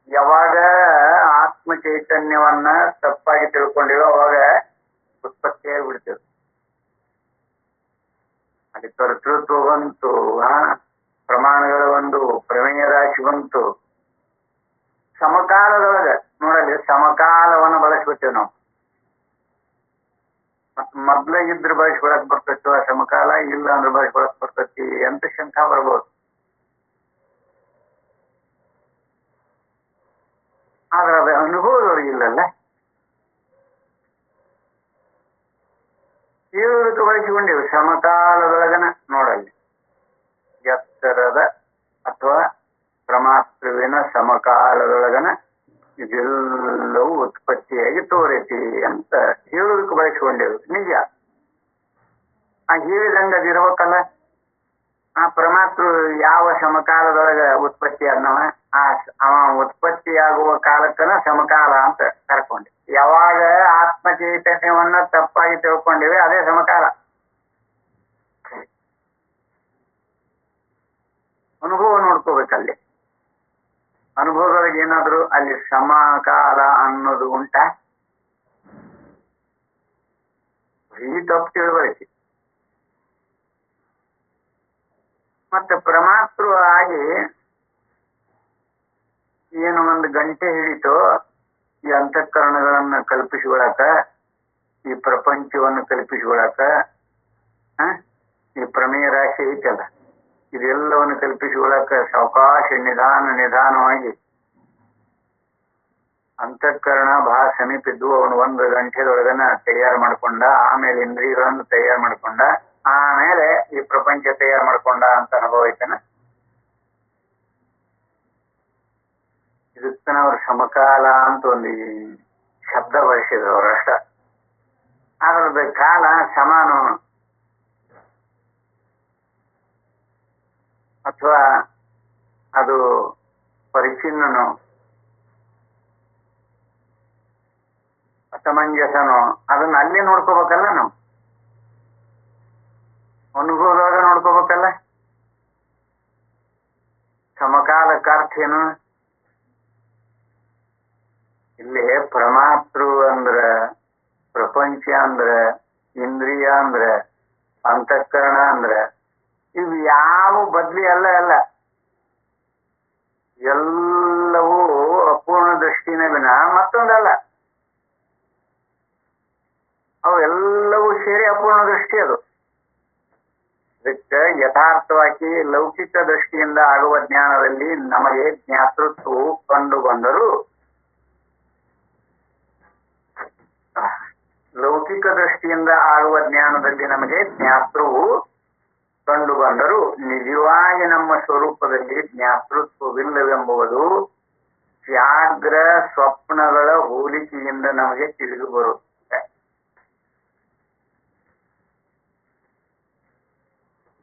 ಯಾವಾಗ ಆತ್ಮ ಚೈತನ್ಯವನ್ನ ತಪ್ಪಾಗಿ ತಿಳ್ಕೊಂಡಿರೋ ಅವಾಗ ಉತ್ಪತ್ತಿಯಾಗಿ ಬಿಡ್ತೇವೆ. ಅಲ್ಲಿ ಕರ್ತೃತ್ವ ಬಂತು, ಪ್ರಮಾಣಗಳ ಒಂದು ಪ್ರಮೇಯ ರಾಶಿ ಬಂತು. ಸಮಕಾಲದೊಳಗ ನೋಡಲಿ ಸಮಕಾಲವನ್ನು ಬಳಸ್ಕೊತೇವೆ ನಾವು. ಮೊದ್ಲ ಇದ್ರ ಬಳಸ್ಕೊಳಕ್ ಬರ್ತೈತಿ ಸಮಕಾಲ, ಇಲ್ಲ ಅಂದ್ರೆ ಬಳಸ್ಕೊಳಕ್ ಬರ್ತೈತಿ ಅಂತ ಶಂಕಾ ಬರ್ಬೋದು. ಆದ್ರೆ ಅದ ಅನುಭವದವ್ರಿಗೆ ಇಲ್ಲಲ್ಲ. ಇವ್ರಿಗೆ ಬಳಸಿಕೊಂಡಿವಿ ಸಮಕಾಲದೊಳಗನ ನೋಡಲ್ಲಿ ಎತ್ತರದ ಅಥವಾ ಪ್ರಮಾತೃವಿನ ಸಮಕಾಲದೊಳಗನ ಇದೆಲ್ಲವೂ ಉತ್ಪತ್ತಿಯಾಗಿ ತೋರೈತಿ ಅಂತ ಹೇಳುವುದಕ್ಕೆ ಬಳಸಿಕೊಂಡೇವು. ನಿಜ ಆ ಹೇಳಿದಂಗ ಅದಿರ್ಬೇಕಲ್ಲ. ಆ ಪರಮಾತ್ಮ ಯಾವ ಸಮಕಾಲದೊಳಗ ಉತ್ಪತ್ತಿ ಆದನವ ಅವ ಉತ್ಪತ್ತಿಯಾಗುವ ಕಾಲಕ್ಕನ ಸಮಕಾಲ ಅಂತ ಕರ್ಕೊಂಡೆ. ಯಾವಾಗ ಆತ್ಮ ಚೈತನ್ಯವನ್ನ ತಪ್ಪಾಗಿ ತಿಳ್ಕೊಂಡಿವೆ ಅದೇ ಸಮಕಾಲ. ಅನುಭವ ನೋಡ್ಕೋಬೇಕಲ್ಲಿ. ಅನುಭವದೊಳಗೆ ಏನಾದ್ರು ಅಲ್ಲಿ ಸಮಕಾಲ ಅನ್ನೋದು ಉಂಟ? ಈ ತಪ್ಪು ತಿಳುವಳಿಕೆ. ಮತ್ತೆ ಪ್ರಮಾತೃ ಆಗಿ ಏನು ಒಂದು ಗಂಟೆ ಹಿಡಿತೋ ಈ ಅಂತಃಕರಣಗಳನ್ನ ಕಲ್ಪಿಸಿಕೊಳ್ಳಕ, ಈ ಪ್ರಪಂಚವನ್ನು ಕಲ್ಪಿಸಿಕೊಳ್ಳಕ, ಈ ಪ್ರಮೇಯ ರಾಶಿ ಐತಲ್ಲ ಇದೆಲ್ಲವನ್ನು ಕಲ್ಪಿಸಿಕೊಳ್ಳಕ ಸಾವಕಾಶ ನಿಧಾನವಾಗಿ ಅಂತಃಕರಣ ಬಹಳ ಸಮೀಪ ಇದ್ದು ಅವನು 1 ಗಂಟೆದೊಳಗನ ತಯಾರು ಮಾಡ್ಕೊಂಡ. ಆಮೇಲೆ ಇಂದ್ರಿಯಗಳನ್ನು ತಯಾರು ಮಾಡ್ಕೊಂಡ. ಆಮೇಲೆ ಈ ಪ್ರಪಂಚ ತಯಾರು ಮಾಡ್ಕೊಂಡ ಅಂತ ಅನುಭವ ಐತನ. ಇದಕ್ಕನ ಅವ್ರು ಸಮಕಾಲ ಅಂತ ಒಂದು ಶಬ್ದ ಬಳಸಿದ್ರು ಅವರಷ್ಟ. ಅದ್ರದ ಕಾಲ ಸಮಾನ ಅಥವಾ ಅದು ಪರಿಚಿನ್ನನೋ ಅಸಮಂಜಸನೋ ಅದನ್ನ ಅಲ್ಲೇ ನೋಡ್ಕೋಬೇಕಲ್ಲ. ನಾವು ಅನುಭವದಾಗ ನೋಡ್ಕೋಬೇಕಲ್ಲ. ಸಮಕಾಲಕ್ಕಾರ್ಥ ಏನು? ಇಲ್ಲಿ ಪರಮಾತೃ ಅಂದ್ರ ಪ್ರಪಂಚ ಅಂದ್ರ ಇಂದ್ರಿಯ ಅಂದ್ರ ಅಂತಃಕರಣ ಅಂದ್ರ ಇವು ಯಾವ ಬದ್ಲಿ ಅಲ್ಲ. ಎಲ್ಲವೂ ಅಪೂರ್ಣ ದೃಷ್ಟಿನೇ ವಿನ ಮತ್ತೊಂದಲ್ಲ. ಅವು ಎಲ್ಲವೂ ಸೇರಿ ಅಪೂರ್ಣ ದೃಷ್ಟಿ ಅದು. ಇದಕ್ಕೆ ಯಥಾರ್ಥವಾಗಿ ಲೌಕಿಕ ದೃಷ್ಟಿಯಿಂದ ಆಗುವ ಜ್ಞಾನದಲ್ಲಿ ನಮಗೆ ಜ್ಞಾತೃತ್ವವು ಕಂಡು ಬಂದರೂ ಲೌಕಿಕ ದೃಷ್ಟಿಯಿಂದ ಆಗುವ ಜ್ಞಾನದಲ್ಲಿ ನಮಗೆ ಜ್ಞಾತೃವು ಕಂಡು ಬಂದರೂ ನಿಜವಾಗಿ ನಮ್ಮ ಸ್ವರೂಪದಲ್ಲಿ ಜ್ಞಾತೃತ್ವವಿಲ್ಲವೆಂಬುದು ವ್ಯಾಘ್ರ ಸ್ವಪ್ನಗಳ ಹೋಲಿಕೆಯಿಂದ ನಮಗೆ ತಿಳಿದು ಬರುತ್ತದೆ.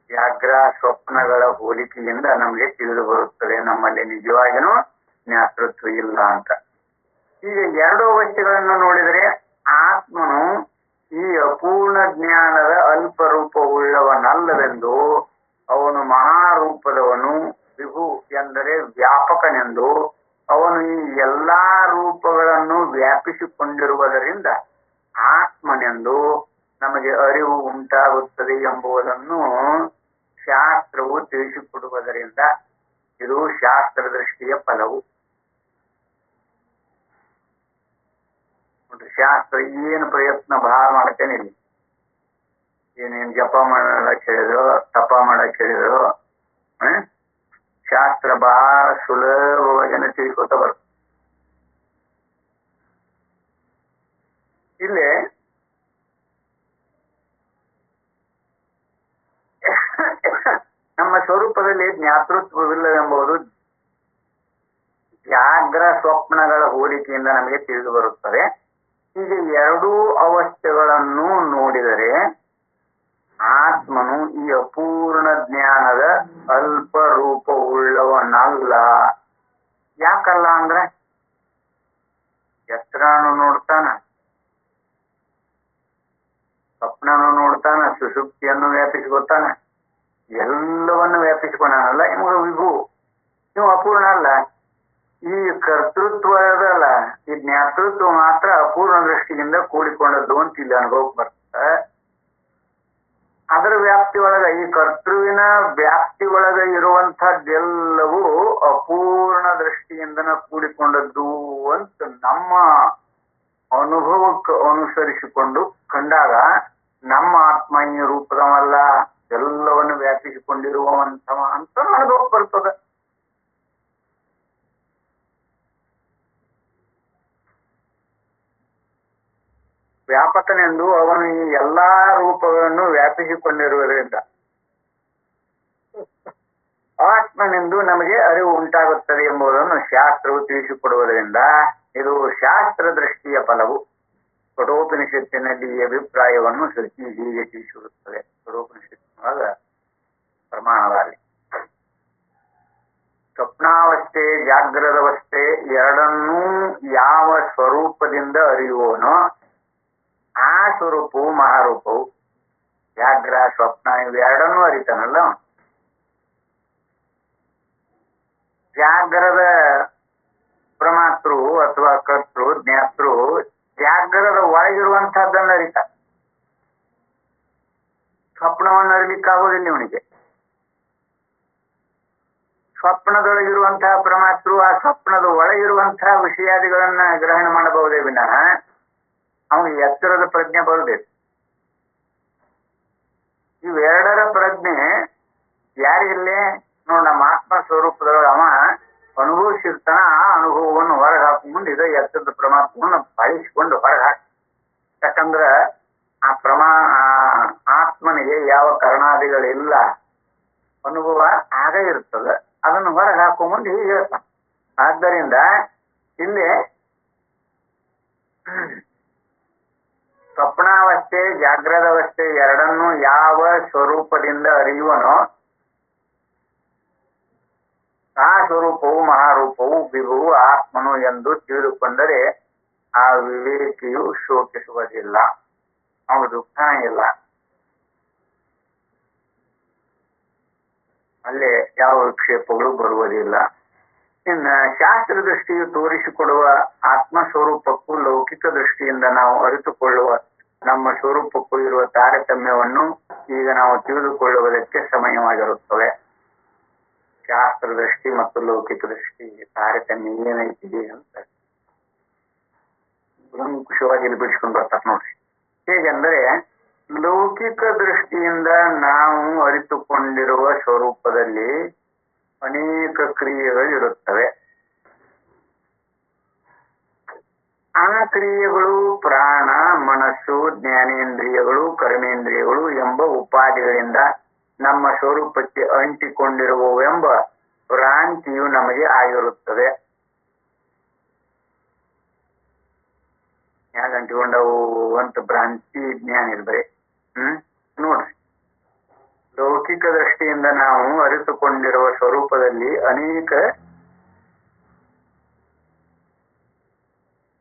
ವ್ಯಾಘ್ರ ಸ್ವಪ್ನಗಳ ಹೋಲಿಕೆಯಿಂದ ನಮಗೆ ತಿಳಿದು ಬರುತ್ತದೆ ನಮ್ಮಲ್ಲಿ ನಿಜವಾಗಿನೂ ಜ್ಞಾತೃತ್ವ ಇಲ್ಲ ಅಂತ. ಈಗ ಎರಡು ಅವಸ್ಥೆಗಳನ್ನು ನೋಡಿದರೆ ಆತ್ಮನು ಈ ಅಪೂರ್ಣ ಜ್ಞಾನದ ಅಲ್ಪ ರೂಪವುಳ್ಳವನಲ್ಲವೆಂದು, ಅವನು ಮಹಾರೂಪದವನು, ವಿಭು ಎಂದರೆ ವ್ಯಾಪಕನೆಂದು, ಅವನು ಈ ಎಲ್ಲಾ ರೂಪಗಳನ್ನು ವ್ಯಾಪಿಸಿಕೊಂಡಿರುವುದರಿಂದ ಆತ್ಮನೆಂದು ನಮಗೆ ಅರಿವು ಉಂಟಾಗುತ್ತದೆ ಎಂಬುದನ್ನು ಶಾಸ್ತ್ರವು ತಿಳಿಸಿಕೊಡುವುದರಿಂದ ಇದು ಶಾಸ್ತ್ರ ದೃಷ್ಟಿಯ ಫಲವು. ಶಾಸ್ತ್ರ ಏನು ಪ್ರಯತ್ನ ಬಹಳ ಮಾಡ್ತೇನಿಲ್ಲ, ಏನೇನ್ ಜಪ ಮಾಡಕ್ ಹೇಳಿದ್ರು, ತಪ ಮಾಡಕ್ ಹೇಳಿದ್ರು, ಶಾಸ್ತ್ರ ಬಹಳ ಸುಲಭವಾಗಿ ತಿಳ್ಕೊತ ಬರ್ತದೆ. ಇಲ್ಲಿ ನಮ್ಮ ಸ್ವರೂಪದಲ್ಲಿ ಜ್ಞಾತೃತ್ವವಿಲ್ಲವೆಂಬುದು ವ್ಯಾಘ್ರ ಸ್ವಪ್ನಗಳ ಹೋಲಿಕೆಯಿಂದ ನಮಗೆ ತಿಳಿದು ಬರುತ್ತದೆ. ಹೀಗೆ ಎರಡೂ ಅವಸ್ಥೆಗಳನ್ನು ನೋಡಿದರೆ ಆತ್ಮನು ಈ ಅಪೂರ್ಣ ಜ್ಞಾನದ ಅಲ್ಪ ರೂಪವುಳ್ಳವನಲ್ಲ. ಯಾಕಲ್ಲ ಅಂದ್ರೆ ಎತ್ತರನು ನೋಡ್ತಾನ, ಸ್ವಪ್ನನು ನೋಡ್ತಾನ, ಸುಷುಪ್ತಿಯನ್ನು ವ್ಯಾಪಿಸಿಕೊತಾನ, ಎಲ್ಲವನ್ನು ವ್ಯಾಪಿಸಿಕೊಂಡನಲ್ಲ. ಇವಾಗ ವಿಭು ನೀವು ಅಪೂರ್ಣ ಅಲ್ಲ. ಈ ಕರ್ತೃತ್ವದಲ್ಲ, ಈ ಜ್ಞಾತೃತ್ವ ಮಾತ್ರ ಅಪೂರ್ಣ ದೃಷ್ಟಿಯಿಂದ ಕೂಡಿಕೊಂಡದ್ದು ಅಂತ ಇಲ್ಲಿ ಅನುಭವಕ್ಕೆ ಬರ್ತದೆ. ಅದರ ವ್ಯಾಪ್ತಿ ಒಳಗ, ಈ ಕರ್ತೃವಿನ ವ್ಯಾಪ್ತಿ ಒಳಗ ಇರುವಂತಹದ್ದೆಲ್ಲವೂ ಅಪೂರ್ಣ ದೃಷ್ಟಿಯಿಂದನ ಕೂಡಿಕೊಂಡದ್ದು ಅಂತ ನಮ್ಮ ಅನುಭವಕ್ಕೆ ಅನುಸರಿಸಿಕೊಂಡು ಕಂಡಾಗ ನಮ್ಮ ಆತ್ಮ ಈ ರೂಪದವಲ್ಲ, ಎಲ್ಲವನ್ನು ವ್ಯಾಪಿಸಿಕೊಂಡಿರುವಂತವ ಅಂತ ಅನುಭವಕ್ಕೆ ಬರ್ತದೆ. ವ್ಯಾಪಕನೆಂದು ಅವನು ಈ ಎಲ್ಲಾ ರೂಪಗಳನ್ನು ವ್ಯಾಪಿಸಿಕೊಂಡಿರುವುದರಿಂದ ಆತ್ಮನೆಂದು ನಮಗೆ ಅರಿವು ಉಂಟಾಗುತ್ತದೆ ಎಂಬುದನ್ನು ಶಾಸ್ತ್ರವು ತಿಳಿಸಿಕೊಡುವುದರಿಂದ ಇದು ಶಾಸ್ತ್ರ ದೃಷ್ಟಿಯ ಫಲವು. ಕಠೋಪನಿಷತ್ತಿನಲ್ಲಿ ಈ ಅಭಿಪ್ರಾಯವನ್ನು ಶ್ರುತಿ ಹೀಗೆ ತಿಳಿಸಿರುತ್ತದೆ. ಕಠೋಪನಿಷತ್ತಿನೊಳಗ ಪ್ರಮಾಣದಲ್ಲಿ ಸ್ವಪ್ನಾವಸ್ಥೆ ಜಾಗ್ರದವಸ್ಥೆ ಎರಡನ್ನೂ ಯಾವ ಸ್ವರೂಪದಿಂದ ಅರಿಯುವನೋ ಆ ಸ್ವರೂಪವು ಮಹಾರೂಪವು. ವ್ಯಾಘ್ರ ಸ್ವಪ್ನ ಇವೆರಡನ್ನೂ ಅರಿತಾನಲ್ಲ. ಜಾಗ್ರದ ಪ್ರಮಾತೃ ಅಥವಾ ಕರ್ತೃ ಜ್ಞಾತೃ ಜಾಗ್ರದ ಒಳಗಿರುವಂತಹದ್ದನ್ನು ಅರಿತ. ಸ್ವಪ್ನವನ್ನು ಅರಿಲಿಕ್ಕಾಗೋದಿಲ್ಲ ಇವನಿಗೆ. ಸ್ವಪ್ನದೊಳಗಿರುವಂತಹ ಪ್ರಮಾತೃ ಆ ಸ್ವಪ್ನದ ಒಳಗಿರುವಂತಹ ವಿಷಯಾದಿಗಳನ್ನ ಗ್ರಹಣ ಮಾಡಬಹುದೇ ವಿನಃ ಅವನಿಗೆ ಎತ್ತರದ ಪ್ರಜ್ಞೆ ಬರುವುದಿಲ್ಲ. ಇವೆರಡರ ಪ್ರಜ್ಞೆ ಯಾರಿಗಿಲ್ಲೇ ನೋಡ, ನಮ್ಮ ಆತ್ಮ ಸ್ವರೂಪದೊಳಗೆ ಅವ ಅನುಭವಿಸಿರ್ತಾನ. ಆ ಅನುಭವವನ್ನು ಹೊರಗೆ ಹಾಕ ಮುಂದೆ ಇದ ಎತ್ತರದ ಪ್ರಮಾತ್ಮವನ್ನು ಬಳಸಿಕೊಂಡು ಹೊರಗೆ ಹಾಕ. ಯಾಕಂದ್ರ ಆ ಆತ್ಮನಿಗೆ ಯಾವ ಕರ್ಣಾದಿಗಳಿಲ್ಲ, ಅನುಭವ ಆಗ ಇರ್ತದೆ. ಅದನ್ನು ಹೊರಗೆ ಹಾಕೋ ಮುಂದೆ ಹೀಗೆ ಹೇಳ್ತಾನೆ. ಆದ್ದರಿಂದ ಇಲ್ಲಿ ಸ್ವಪ್ನಾವಸ್ಥೆ ಜಾಗ್ರದವಸ್ಥೆ ಎರಡನ್ನೂ ಯಾವ ಸ್ವರೂಪದಿಂದ ಅರಿಯುವನೋ ಆ ಸ್ವರೂಪವು ಮಹಾರೂಪವು ವಿಭುವು ಆತ್ಮನು ಎಂದು ತಿಳಿದುಕೊಂಡರೆ ಆ ವಿವೇಕಿಯು ಶೋಕಿಸುವುದಿಲ್ಲ, ಅವನು ದುಃಖ ಇಲ್ಲ. ಅಲ್ಲೇ ಯಾವ ವಿಕ್ಷೇಪಗಳು ಬರುವುದಿಲ್ಲ. ಇನ್ನು ಶಾಸ್ತ್ರ ದೃಷ್ಟಿಯು ತೋರಿಸಿಕೊಡುವ ಆತ್ಮ ಸ್ವರೂಪಕ್ಕೂ ಲೌಕಿಕ ದೃಷ್ಟಿಯಿಂದ ನಾವು ಅರಿತುಕೊಳ್ಳುವ ನಮ್ಮ ಸ್ವರೂಪಕ್ಕೂ ಇರುವ ತಾರತಮ್ಯವನ್ನು ಈಗ ನಾವು ತಿಳಿದುಕೊಳ್ಳುವುದಕ್ಕೆ ಸಮಯವಾಗಿರುತ್ತವೆ. ಶಾಸ್ತ್ರ ದೃಷ್ಟಿ ಮತ್ತು ಲೌಕಿಕ ದೃಷ್ಟಿ ತಾರತಮ್ಯ ಏನೈತಿದೆ ಅಂತ ಕುಶವಾಗಿ ಬಿಡಿಸ್ಕೊಂಡು ಬರ್ತಾರೆ ನೋಡ್ರಿ. ಹೇಗೆಂದರೆ ಲೌಕಿಕ ದೃಷ್ಟಿಯಿಂದ ನಾವು ಅರಿತುಕೊಂಡಿರುವ ಸ್ವರೂಪದಲ್ಲಿ ಅನೇಕ ಕ್ರಿಯೆಗಳು ಇರುತ್ತವೆ. ಆ ಕ್ರಿಯೆಗಳು ಪ್ರಾಣ, ಮನಸ್ಸು, ಜ್ಞಾನೇಂದ್ರಿಯಗಳು, ಕರ್ಮೇಂದ್ರಿಯಗಳು ಎಂಬ ಉಪಾಧಿಗಳಿಂದ ನಮ್ಮ ಸ್ವರೂಪಕ್ಕೆ ಅಂಟಿಕೊಂಡಿರುವವೆಂಬ ಭ್ರಾಂತಿಯು ನಮಗೆ ಆಗಿರುತ್ತದೆ. ಯಾಕೆ ಅಂಟಿಕೊಂಡವು ಅಂತ ಭ್ರಾಂತಿ ಜ್ಞಾನ ಇದ್ರೆ ನೋಡ್ರಿ, ಲೌಕಿಕ ದೃಷ್ಟಿಯಿಂದ ನಾವು ಅರಿತುಕೊಂಡಿರುವ ಸ್ವರೂಪದಲ್ಲಿ ಅನೇಕ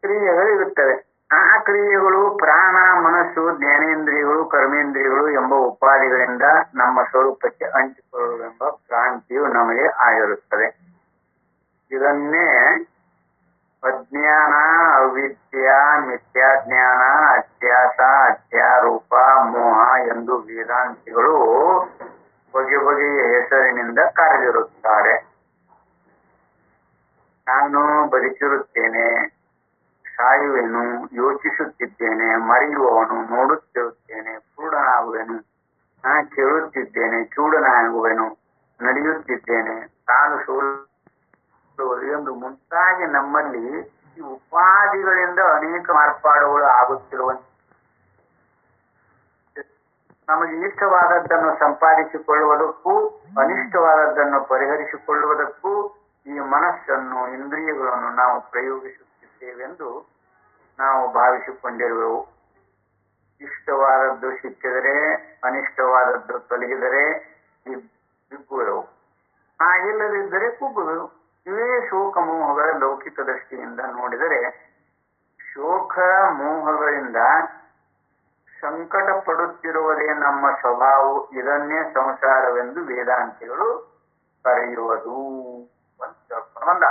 ಕ್ರಿಯೆಗಳಿರುತ್ತವೆ. ಆ ಕ್ರಿಯೆಗಳು ಪ್ರಾಣ, ಮನಸ್ಸು, ಜ್ಞಾನೇಂದ್ರಿಯಗಳು, ಕರ್ಮೇಂದ್ರಿಯಗಳು ಎಂಬ ಉಪಾಧಿಗಳಿಂದ ನಮ್ಮ ಸ್ವರೂಪಕ್ಕೆ ಅಂಟಿಕೊಳ್ಳುವೆಂಬ ಭ್ರಾಂತಿಯು ನಮಗೆ ಆಗಿರುತ್ತದೆ. ಇದನ್ನೇ ಅಜ್ಞಾನ, ಅವಿದ್ಯಾ, ಮಿಥ್ಯಾಜ್ಞಾನ, ಅಧ್ಯಾಸ, ಅಧ್ಯಾರೂಪ, ಮೋಹ ಎಂದು ವೇದಾಂತಿಗಳು ಬಗೆ ಬಗೆಯ ಹೆಸರಿನಿಂದ ಕರೆದಿರುತ್ತಾರೆ. ನಾನು ಬದುಕಿರುತ್ತೇನೆ, ಸಾಯುವೆನು, ಯೋಚಿಸುತ್ತಿದ್ದೇನೆ, ಮರೆಯುವವನು, ನೋಡುತ್ತಿರುತ್ತೇನೆ, ಕುರುಡನಾಗುವೆನು, ಕೇಳುತ್ತಿದ್ದೇನೆ, ಕಿವುಡನಾಗುವೆನು, ನಡೆಯುತ್ತಿದ್ದೇನೆ, ಕಾಲು ಸೋಲುವುದು ಎಂದು ಮುಂತಾಗಿ ನಮ್ಮಲ್ಲಿ ಈ ಉಪಾಧಿಗಳಿಂದ ಅನೇಕ ಮಾರ್ಪಾಡುಗಳು ಆಗುತ್ತಿರುವಂತೆ ನಮಗೆ ಇಷ್ಟವಾದದ್ದನ್ನು ಸಂಪಾದಿಸಿಕೊಳ್ಳುವುದಕ್ಕೂ ಅನಿಷ್ಟವಾದದ್ದನ್ನು ಪರಿಹರಿಸಿಕೊಳ್ಳುವುದಕ್ಕೂ ಈ ಮನಸ್ಸನ್ನು, ಇಂದ್ರಿಯಗಳನ್ನು ನಾವು ಪ್ರಯೋಗಿಸುತ್ತಿದ್ದೇವೆಂದು ನಾವು ಭಾವಿಸಿಕೊಂಡಿರುವೆವು. ಇಷ್ಟವಾದದ್ದು ಸಿಕ್ಕಿದರೆ, ಅನಿಷ್ಟವಾದದ್ದು ತೊಲಗಿದರೆ ಬಿಕ್ಕುವೆವು, ಇಲ್ಲದಿದ್ದರೆ ಕುಗ್ಗುವೆವು. ಇವೇ ಶೋಕ ಮೋಹಗಳ ಲೌಕಿಕ ದೃಷ್ಟಿಯಿಂದ ನೋಡಿದರೆ ಶೋಕ ಮೋಹಗಳಿಂದ ಸಂಕಟ ಪಡುತ್ತಿರುವುದೇ ನಮ್ಮ ಸ್ವಭಾವ. ಇದನ್ನೇ ಸಂಸಾರವೆಂದು ವೇದಾಂತಿಗಳು ಕರೆಯುವುದು ಅಂತ ಬಂದ.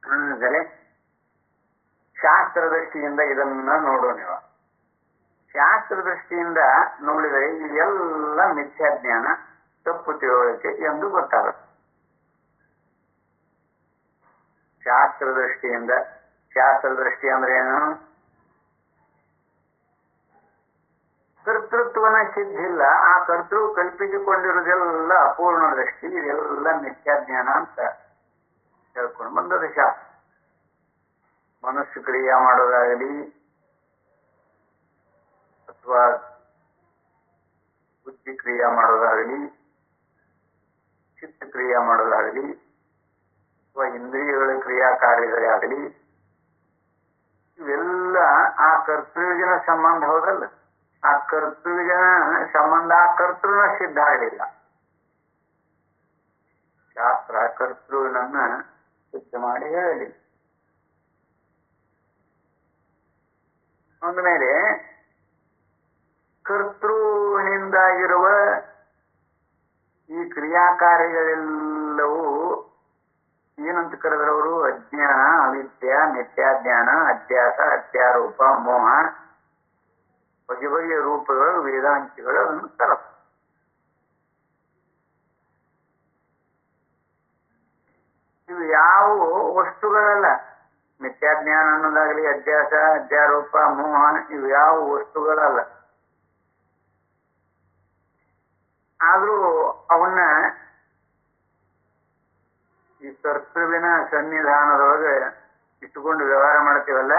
ಅಂದರೆ ಶಾಸ್ತ್ರ ದೃಷ್ಟಿಯಿಂದ ಇದನ್ನ ನೋಡೋಣ. ಶಾಸ್ತ್ರ ದೃಷ್ಟಿಯಿಂದ ನೋಡಿದರೆ ಇದೆಲ್ಲ ಮಿಥ್ಯಾಜ್ಞಾನ, ತಪ್ಪು ತಿಳುವಳಿಕೆ ಎಂದು ಗೊತ್ತಾಗುತ್ತೆ. ಶಾಸ್ತ್ರ ದೃಷ್ಟಿ ಅಂದ್ರೆ ಏನು? ಕರ್ತೃತ್ವನ ಸಿದ್ಧಿಲ್ಲ, ಆ ಕರ್ತೃ ಕಲ್ಪಿಸಿಕೊಂಡಿರುವುದೆಲ್ಲ ಅಪೂರ್ಣ ದೃಷ್ಟಿ, ಇದೆಲ್ಲ ಮಿಥ್ಯಾಜ್ಞಾನ ಅಂತ ಹೇಳ್ಕೊಂಡು ಬಂದದ ಶಾಸ್ತ್ರ. ಮನಸ್ಸು ಕ್ರಿಯೆ ಮಾಡೋದಾಗಲಿ ಅಥವಾ ಬುದ್ಧಿ ಕ್ರಿಯೆ ಮಾಡೋದಾಗಲಿ, ಚಿತ್ತ ಕ್ರಿಯೆ ಮಾಡೋದಾಗಲಿ ಅಥವಾ ಇಂದ್ರಿಯಗಳ ಕ್ರಿಯಾ ಕಾರ್ಯಗಳೇ ಆಗಲಿ, ಇವೆಲ್ಲ ಆ ಕರ್ತೃವಿನ ಸಂಬಂಧ. ಹೌದಲ್ಲ? ಆ ಕರ್ತೃವಿನ ಸಂಬಂಧ ಆ ಕರ್ತೃನ ಸಿದ್ಧ ಆಗಲಿಲ್ಲ. ಶಾಸ್ತ್ರ ಕರ್ತೃವಿನನ್ನ ಸಿದ್ಧ ಮಾಡಿ ಹೇಳಲಿ. ಅಂದಮೇಲೆ ಕರ್ತೃವಿನಿಂದಾಗಿರುವ ಈ ಕ್ರಿಯಾಕಾರ್ಯಗಳೆಲ್ಲವೂ ಏನಂತ ಕರೆದವರು? ಅಜ್ಞಾನ, ಅವಿದ್ಯಾ, ಮಿಥ್ಯಾಜ್ಞಾನ, ಅಧ್ಯಾಸ, ಅಧ್ಯಾರೂಪ, ಮೋಹ, ಬಗೆ ಬಗೆಯ ರೂಪಗಳು ವೇದಾಂತಿಗಳು ಅದನ್ನು ಕರೆದ. ಇವು ಯಾವ ವಸ್ತುಗಳಲ್ಲ. ಮಿಥ್ಯಾಜ್ಞಾನ ಅನ್ನೋದಾಗಲಿ, ಅಧ್ಯಾಸ, ಅಧ್ಯಾರೂಪ, ಮೋಹ ಇವು ಯಾವ ವಸ್ತುಗಳಲ್ಲ. ಆದ್ರೂ ಅವನ್ನ ಈ ಕರ್ತೃವಿನ ಸನ್ನಿಧಾನದೊಳಗೆ ಇಟ್ಟುಕೊಂಡು ವ್ಯವಹಾರ ಮಾಡ್ತೀವಲ್ಲ,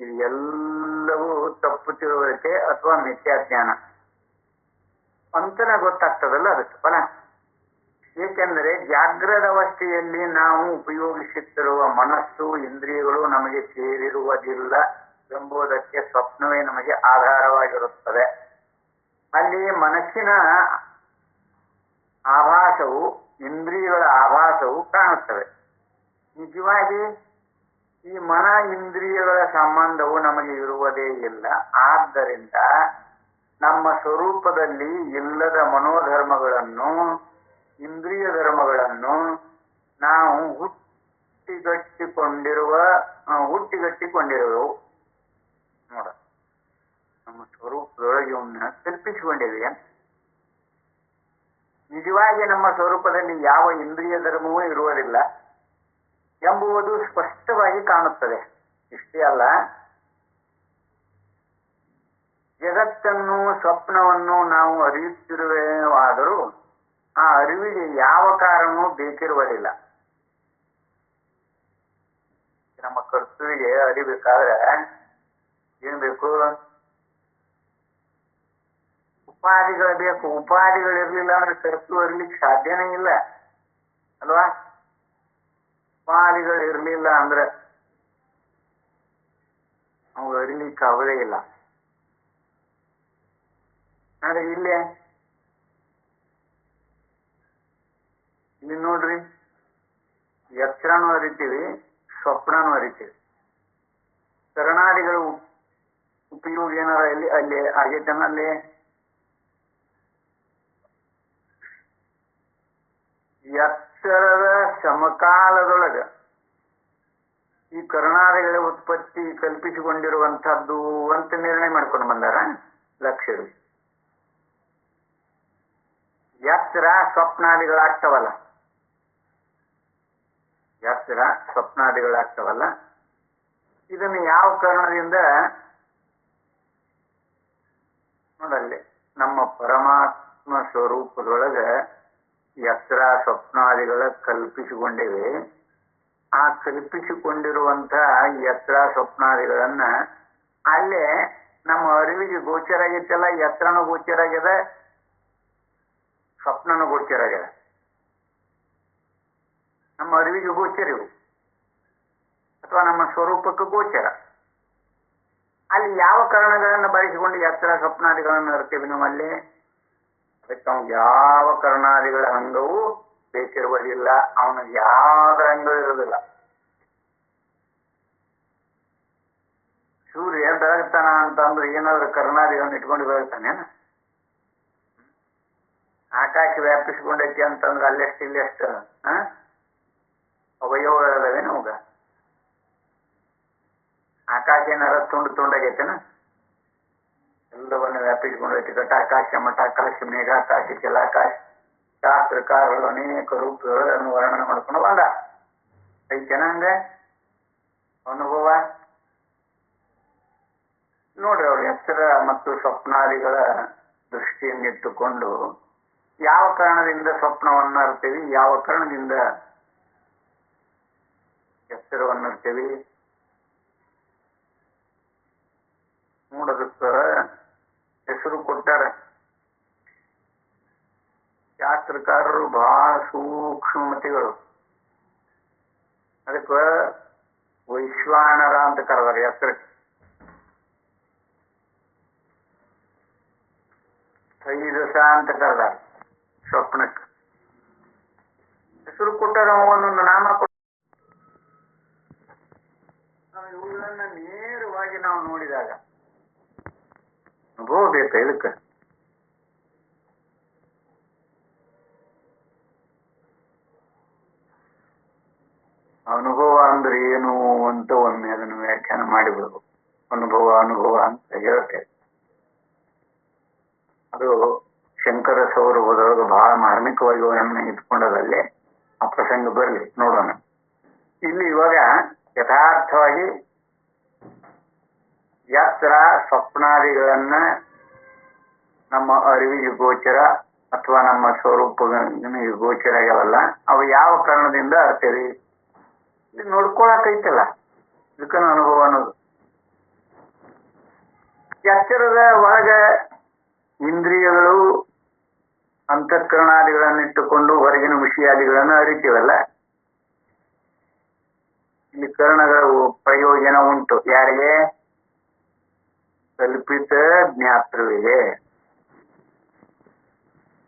ಇದು ಎಲ್ಲವೂ ತಪ್ಪು ತಿಳುವಳಿಕೆ ಅಥವಾ ಮಿಥ್ಯಾಜ್ಞಾನ ಅಂತನ ಗೊತ್ತಾಗ್ತದಲ್ಲ ಅದಕ್ಕೆ ಫಲ. ಏಕೆಂದರೆ ಜಾಗ್ರದ ಅವಸ್ಥೆಯಲ್ಲಿ ನಾವು ಉಪಯೋಗಿಸುತ್ತಿರುವ ಮನಸ್ಸು, ಇಂದ್ರಿಯಗಳು ನಮಗೆ ಸೇರಿರುವುದಿಲ್ಲ ಎಂಬುದಕ್ಕೆ ಸ್ವಪ್ನವೇ ನಮಗೆ ಆಧಾರವಾಗಿರುತ್ತದೆ. ಅಲ್ಲಿ ಮನಸ್ಸಿನ ಆಭಾಸವು, ಇಂದ್ರಿಯಗಳ ಆಭಾಸವು ಕಾಣುತ್ತವೆ. ನಿಜವಾಗಿ ಈ ಮನ ಇಂದ್ರಿಯಗಳ ಸಂಬಂಧವು ನಮಗೆ ಇರುವುದೇ ಇಲ್ಲ. ಆದ್ದರಿಂದ ನಮ್ಮ ಸ್ವರೂಪದಲ್ಲಿ ಇಲ್ಲದ ಮನೋಧರ್ಮಗಳನ್ನು, ಇಂದ್ರಿಯ ಧರ್ಮಗಳನ್ನು ನಾವು ಹುಟ್ಟಿಗಟ್ಟಿಕೊಂಡಿರುವೆವು. ನೋಡ, ನಮ್ಮ ಸ್ವರೂಪದೊಳಗೆ ಇವನ್ನ ಕಲ್ಪಿಸಿಕೊಂಡಿವೆ. ನಿಜವಾಗಿ ನಮ್ಮ ಸ್ವರೂಪದಲ್ಲಿ ಯಾವ ಇಂದ್ರಿಯ ಧರ್ಮವೂ ಇರುವುದಿಲ್ಲ ಎಂಬುದು ಸ್ಪಷ್ಟವಾಗಿ ಕಾಣುತ್ತದೆ. ಇಷ್ಟೇ ಅಲ್ಲ, ಜಗತ್ತನ್ನು ಸ್ವಪ್ನವನ್ನು ನಾವು ಅರಿಯುತ್ತಿರುವೆವಾದರೂ ಆ ಅರಿವಿಗೆ ಯಾವ ಕಾರಣವೂ ಬೇಕಿರುವುದಿಲ್ಲ. ನಮ್ಮ ಕರ್ತೃವಿಗೆ ಅರಿಬೇಕಾದ್ರೆ ಏನ್ ಬೇಕು? ಉಪಾಧಿಗಳು ಬೇಕು. ಉಪಾಧಿಗಳಿರ್ಲಿಲ್ಲ ಅಂದ್ರೆ ಕರ್ತೃ ಅರಿಲಿಕ್ಕೆ ಸಾಧ್ಯನೇ ಇಲ್ಲ ಅಲ್ವಾ? ಉಪಾಧಿಗಳು ಇರ್ಲಿಲ್ಲ ಅಂದ್ರೆ ಅವು ಅರಿಲಿಕ್ಕೆ ಅವಳೇ ಇಲ್ಲ. ಆದ್ರೆ ಇಲ್ಲಿ ನೋಡ್ರಿ, ಎಚ್ಚರನೂ ಅರಿತೀವಿ, ಸ್ವಪ್ನನೂ ಅರಿತೀವಿ. ಕರ್ಣಾದಿಗಳು ಉಪಯೋಗ ಏನಾರ ಅಲ್ಲಿ ಆಗೈತನ? ಅಲ್ಲಿ ಎಚ್ಚರದ ಸಮಕಾಲದೊಳಗ ಈ ಕರ್ಣಾದಿಗಳ ಉತ್ಪತ್ತಿ ಕಲ್ಪಿಸಿಕೊಂಡಿರುವಂತಹದ್ದು ಅಂತ ನಿರ್ಣಯ ಮಾಡ್ಕೊಂಡು ಬಂದಾರ ಲಕ್ಷ್ಯರು. ಎಚ್ಚರ ಸ್ವಪ್ನಾದಿಗಳಾಗ್ತವಲ್ಲ, ಎಚ್ಚರ ಸ್ವಪ್ನಾದಿಗಳಾಗ್ತವಲ್ಲ, ಇದನ್ನು ಯಾವ ಕಾರಣದಿಂದ ನೋಡಲ್ಲಿ ನಮ್ಮ ಪರಮಾತ್ಮ ಸ್ವರೂಪದೊಳಗ ಎಚ್ಚರ ಸ್ವಪ್ನಾದಿಗಳ ಕಲ್ಪಿಸಿಕೊಂಡಿವೆ. ಆ ಕಲ್ಪಿಸಿಕೊಂಡಿರುವಂತಹ ಎಚ್ಚರ ಸ್ವಪ್ನಾದಿಗಳನ್ನ ಅಲ್ಲೇ ನಮ್ಮ ಅರಿವಿಗೆ ಗೋಚರ ಆಗೈತಲ್ಲ, ಎಚ್ಚರನೂ ಗೋಚರ ಆಗ್ಯದ, ಸ್ವಪ್ನನೂ ಗೋಚರ ಆಗ್ಯದ. ನಮ್ಮ ಅರಿವಿಗೆ ಗೋಚರ ಇವು, ಅಥವಾ ನಮ್ಮ ಸ್ವರೂಪಕ್ಕೆ ಗೋಚರ. ಅಲ್ಲಿ ಯಾವ ಕಾರಣಗಳನ್ನು ಬಳಸಿಕೊಂಡು ಎಚ್ಚರ ಸ್ವಪ್ನಾದಿಗಳನ್ನು ಇರ್ತೇವೆ ನಮ್ಮಲ್ಲಿ? ಅದಕ್ಕೆ ಅವ್ನು ಯಾವ ಕರ್ಣಾದಿಗಳ ಅಂಗವೂ ಬೇಕಿರುವುದಿಲ್ಲ, ಅವನ ಯಾವ್ದ್ರ ಅಂಗವೂ ಇರುವುದಿಲ್ಲ. ಸೂರ್ಯ ಬೆಳಗ್ತಾನ ಅಂತಂದ್ರೆ ಏನಾದ್ರು ಕರ್ಣಾದಿಗಳನ್ನ ಇಟ್ಕೊಂಡು ಬೆಳಗ್ತಾನೇನ? ಆಕಾಶ ವ್ಯಾಪಿಸಿಕೊಂಡೈತಿ ಅಂತಂದ್ರೆ ಅಲ್ಲೆಷ್ಟು ಇಲ್ಲೆಷ್ಟು ಅವಯವಗಳವೆ ನಮಗ? ಆಕಾಶ ಏನಾರ ತುಂಡಾಗೈತೆನ? ಎಲ್ಲವನ್ನು ವ್ಯಾಪಿಸಿಕೊಂಡೈತಿ. ಘಟಾಕಾಶ, ಮಠಾಕಾಶ, ಮೇಘಾಕಾಶ, ಜಲಾಕಾಶ. ಶಾಸ್ತ್ರಕಾರರು ಅನೇಕ ರೂಪಗಳನ್ನು ವರ್ಣನೆ ಮಾಡ್ಕೊಂಡು ಬಂದ. ಐತೆನ ಹಂಗ ಅನುಭವ? ನೋಡ್ರಿ, ಅವ್ರ ಎಚ್ಚರ ಮತ್ತು ಸ್ವಪ್ನಾದಿಗಳ ದೃಷ್ಟಿಯನ್ನಿಟ್ಟುಕೊಂಡು ಯಾವ ಕಾರಣದಿಂದ ಸ್ವಪ್ನವನ್ನು ಅರ್ತೀವಿ, ಯಾವ ಕಾರಣದಿಂದ ಎಚ್ಚರವನ್ನು ಅರ್ತೀವಿ ನೋಡೋದಕ್ಕ ಹೆಸರು ಕೊಟ್ಟಾರ ಶಾಸ್ತ್ರಕಾರರು, ಬಹಳ ಸೂಕ್ಷ್ಮಮತಿಗಳು. ಅದಕ್ಕ ವೈಶ್ವಾನರ ಅಂತ ಕರೆದಾರೆ ಎಚ್ಚರಕ್ಕೆ. ತ್ರೈದಶ ಅಂತ ಕರೆದಾರ ಸ್ವಪ್ನಕ್ಕೆ. ಹೆಸರು ಕೊಟ್ಟಾರ, ಒಂದೊಂದು ನಾಮ ಕೊಟ್ಟ. ಇವುಗಳನ್ನ ನೇರವಾಗಿ ನಾವು ನೋಡಿದಾಗ ಅನುಭವ ಬೇಕು. ಇದಕ್ಕೆ ಅನುಭವ ಅಂದ್ರೆ ಏನು ಅಂತ ಒಮ್ಮೆ ಅದನ್ನು ವ್ಯಾಖ್ಯಾನ ಮಾಡಿಬಿಡ್ಬೇಕು. ಅನುಭವ ಅಂತ ಹೇಳ್ತೇವೆ. ಅದು ಶಂಕರ ಸೌರಭದೊಳಗೆ ಬಹಳ ಮಾರ್ಮಿಕವಾಗಿ ಇಟ್ಕೊಂಡದಲ್ಲಿ ಆ ಪ್ರಸಂಗ ಬರಲಿ ನೋಡೋಣ. ಇಲ್ಲಿ ಇವಾಗ ಯಥಾರ್ಥವಾಗಿ ಎಚ್ಚರ ಸ್ವಪ್ನಾದಿಗಳನ್ನ ನಮ್ಮ ಅರಿವಿಗೆ ಗೋಚರ ಅಥವಾ ನಮ್ಮ ಸ್ವರೂಪಗಳಿಗೆ ಗೋಚರ ಆಗ್ಯಾವಲ್ಲ, ಅವು ಯಾವ ಕಾರಣದಿಂದ ಅರ್ತೇವಿ ಇದು ನೋಡ್ಕೊಳಕೈತಲ್ಲ, ಇದಕ್ಕನ ಅನುಭವ ಅನ್ನೋದು. ಎಚ್ಚರದ ಒಳಗ ಇಂದ್ರಿಯಗಳು ಅಂತಃಕರಣಾದಿಗಳನ್ನಿಟ್ಟುಕೊಂಡು ಹೊರಗಿನ ವಿಷಯಾದಿಗಳನ್ನು ಅರಿತೀವಲ್ಲ, ಇಲ್ಲಿ ಕರ್ಣಗಳು ಪ್ರಯೋಜನ ಉಂಟು. ಯಾರಿಗೆ? ಕಲ್ಪಿತ ಜ್ಞಾತೃವಿಗೆ,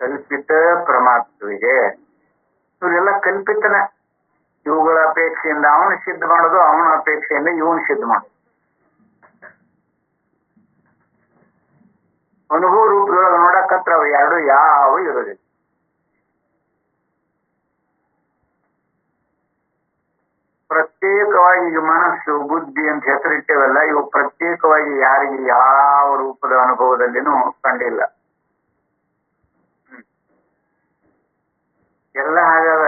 ಕಲ್ಪಿತ ಪ್ರಮಾತೃವಿಗೆ. ಇವರೆಲ್ಲ ಕಲ್ಪಿತನ. ಇವುಗಳ ಅಪೇಕ್ಷೆಯಿಂದ ಅವನು ಸಿದ್ಧ ಮಾಡೋದು, ಅವನ ಅಪೇಕ್ಷೆಯಿಂದ ಇವನು ಸಿದ್ಧ ಮಾಡೋದು. ಅನುಭವ ರೂಪದೊಳಗೆ ನೋಡಕತ್ರ ಅವು ಎರಡು ಯಾವ ಇರೋದಿಲ್ಲ. ಪ್ರತ್ಯೇಕವಾಗಿ ಈಗ ಮನಸ್ಸು ಬುದ್ಧಿ ಅಂತ ಹೆಸರಿಟ್ಟೇವಲ್ಲ, ಇವು ಪ್ರತ್ಯೇಕವಾಗಿ ಯಾರಿಗೆ ಯಾವ ರೂಪದ ಅನುಭವದಲ್ಲಿನೂ ಕಂಡಿಲ್ಲ. ಎಲ್ಲ ಹಾಗಾದ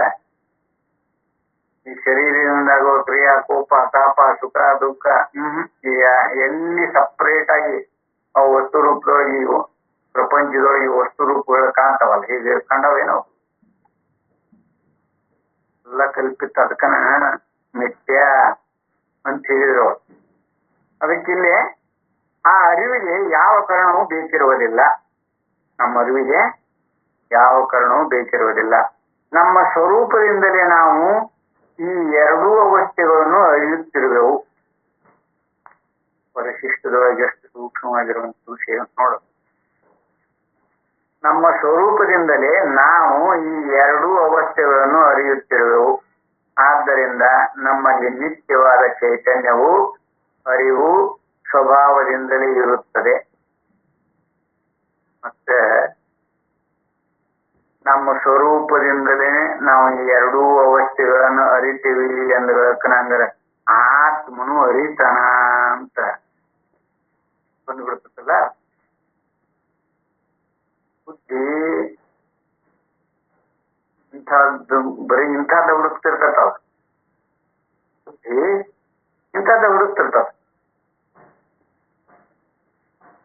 ಈ ಶರೀರದಿಂದಾಗೋ ಕ್ರಿಯಾ, ಕೋಪ, ತಾಪ, ಸುಖ, ದುಃಖ ಎಲ್ಲಿ ಸಪ್ರೇಟ್ ಆಗಿ ಅವು ವಸ್ತು ರೂಪದೊಳಗೆ ಇವು ಪ್ರಪಂಚದೊಳಗೆ ವಸ್ತು ರೂಪಗಳು ಕಾಣ್ತಾವಲ್ಲ, ಹೀಗೆ ಕಂಡವೇನೋ ಎಲ್ಲ ಕಲ್ಪಿತ, ಅದಕ್ಕನ ಮಿಥ್ಯ ಅಂತ ಹೇಳಿದ್ರು. ಅದಕ್ಕಿಲ್ಲಿ ಆ ಅರಿವಿಗೆ ಯಾವ ಕಾರಣವೂ ಬೇಕಿರುವುದಿಲ್ಲ. ನಮ್ಮ ಅರಿವಿಗೆ ಯಾವ ಕಾರಣವೂ ಬೇಕಿರುವುದಿಲ್ಲ. ನಮ್ಮ ಸ್ವರೂಪದಿಂದಲೇ ನಾವು ಈ ಎರಡೂ ಅವಸ್ಥೆಗಳನ್ನು ಅರಿಯುತ್ತಿರುವೆವು. ಪರಿಶಿಷ್ಟದೊಳಗೆ ಎಷ್ಟು ಸೂಕ್ಷ್ಮವಾಗಿರುವಂತ ವಿಷಯ ನೋಡು. ನಮ್ಮ ಸ್ವರೂಪದಿಂದಲೇ ನಾವು ಈ ಎರಡೂ ಅವಸ್ಥೆಗಳನ್ನು ಅರಿಯುತ್ತಿರುವೆವು. ಆದ್ದರಿಂದ ನಮ್ಮಲ್ಲಿ ನಿತ್ಯವಾದ ಚೈತನ್ಯವು, ಅರಿವು ಸ್ವಭಾವದಿಂದಲೇ ಇರುತ್ತದೆ. ಮತ್ತೆ ನಮ್ಮ ಸ್ವರೂಪದಿಂದಲೇ ನಾವು ಈ ಎರಡೂ ಅವಸ್ಥೆಗಳನ್ನು ಅರಿತೀವಿ ಅಂದ್ರೆ ಆತ್ಮನು ಅರಿತಾನ ಅಂತ ಬಂದ್ಬಿಡ್ತಲ್ಲ. ಬುದ್ಧಿ ಇಂಥದ್ದು ಬರೀ ಇಂಥದ್ದ ಹುಡುಕ್ತಿರ್ತಾವ. ಬುದ್ಧಿ ಇಂಥದ್ದ ಹುಡುಕ್ತಿರ್ತಾವ.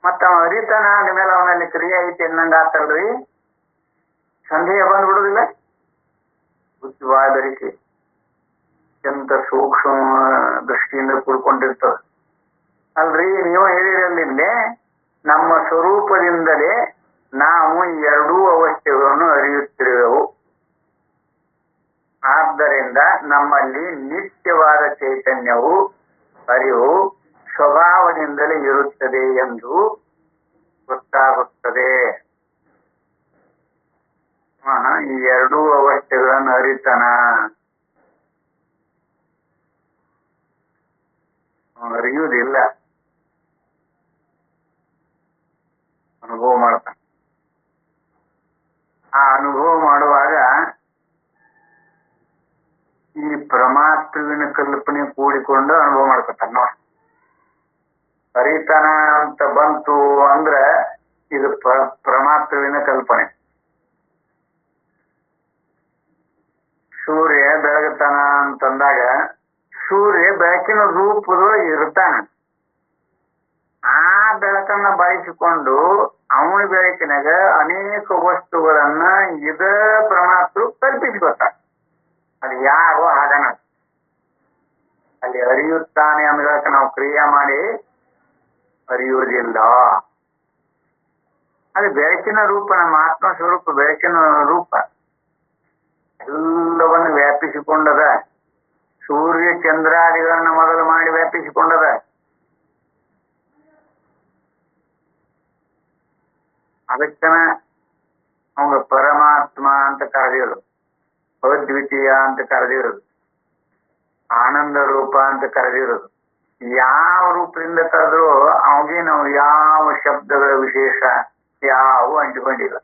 ಮತ್ತ ಅವ ಅರಿತಾನ ಅಂದ್ಮೇಲೆ ಅವನಲ್ಲಿ ಕ್ರಿಯೆ ಐತಿ ಅನ್ನಂಗ ಆತಲ್ರಿ, ಸಂದೇಹ ಬಂದ್ಬಿಡುದಿಲ್ಲ. ಬುದ್ಧಿ ಬಾಳ ಬೆರಿಸಿ ಎಂತ ಸೂಕ್ಷ್ಮ ದೃಷ್ಟಿಯಿಂದ ಕೂಡ್ಕೊಂಡಿರ್ತದ ಅಲ್ರಿ. ನೀವು ಹೇಳಿರಲಿಲ್ಲೇ ನಮ್ಮ ಸ್ವರೂಪದಿಂದಲೇ ನಾವು ಎರಡೂ ಅವಸ್ಥೆಗಳನ್ನು ಅರಿಯುತ್ತಿರುವೆವು. ಆದ್ದರಿಂದ ನಮ್ಮಲ್ಲಿ ನಿತ್ಯವಾದ ಚೈತನ್ಯವು, ಅರಿವು ಸ್ವಭಾವದಿಂದಲೇ ಇರುತ್ತದೆ ಎಂದು ಗೊತ್ತಾಗುತ್ತದೆ. ಈ ಎರಡೂ ಅವಸ್ಥೆಗಳನ್ನು ಅರಿತಾನ, ಅರಿಯುವುದಿಲ್ಲ, ಅನುಭವ ಮಾಡ್ತಾನೆ. ಆ ಅನುಭವ ಮಾಡುವಾಗ ಈ ಪರಮಾತ್ಮವಿನ ಕಲ್ಪನೆ ಕೂಡಿಕೊಂಡು ಅನುಭವ ಮಾಡ್ಕೊತಾನ ನೋಡಿ. ಅರಿತಾನ ಅಂತ ಬಂತು ಅಂದ್ರ ಇದು ಪರಮಾತ್ಮವಿನ ಕಲ್ಪನೆ. ಸೂರ್ಯ ಬೆಳಗತಾನ ಅಂತಂದಾಗ ಸೂರ್ಯ ಬೆಳಕಿನ ರೂಪದೊಳಗೆ ಇರ್ತಾನ. ಆ ಬೆಳಕನ್ನ ಬಳಸಿಕೊಂಡು ಅವನ ಬೆಳಕಿನಾಗ ಅನೇಕ ವಸ್ತುಗಳನ್ನ ಇದ ಪರಮಾತ್ಮ ಕಲ್ಪಿಸ್ಕೊತಾನ. ಅದು ಯಾರೋ ಹಾಗನ ಅಲ್ಲಿ ಅರಿಯುತ್ತಾನೆ ಅಂದಾಗ ನಾವು ಕ್ರಿಯೆ ಮಾಡಿ ಅರಿಯುವುದಿಲ್ಲ. ಅದು ಬೆಳಕಿನ ರೂಪ, ನಮ್ಮ ಆತ್ಮ ಸ್ವರೂಪ ಬೆಳಕಿನ ರೂಪ ಎಲ್ಲವನ್ನು ವ್ಯಾಪಿಸಿಕೊಂಡದ. ಸೂರ್ಯ ಚಂದ್ರಾದಿಗಳನ್ನ ಮೊದಲು ಮಾಡಿ ವ್ಯಾಪಿಸಿಕೊಂಡದ. ಅದಕ್ಕನ ಅವಾಗ ಪರಮಾತ್ಮ ಅಂತ ಕರೆದಿರೋದು, ಅದ್ವಿತೀಯ ಅಂತ ಕರೆದಿರೋದು, ಆನಂದ ರೂಪ ಅಂತ ಕರೆದಿರೋದು. ಯಾವ ರೂಪದಿಂದ ಕರೆದ್ರು ಅವಾಗೆ ನಾವು ಯಾವ ಶಬ್ದಗಳ ವಿಶೇಷ ಯಾವ ಅಂಟಿಕೊಂಡಿಲ್ಲ.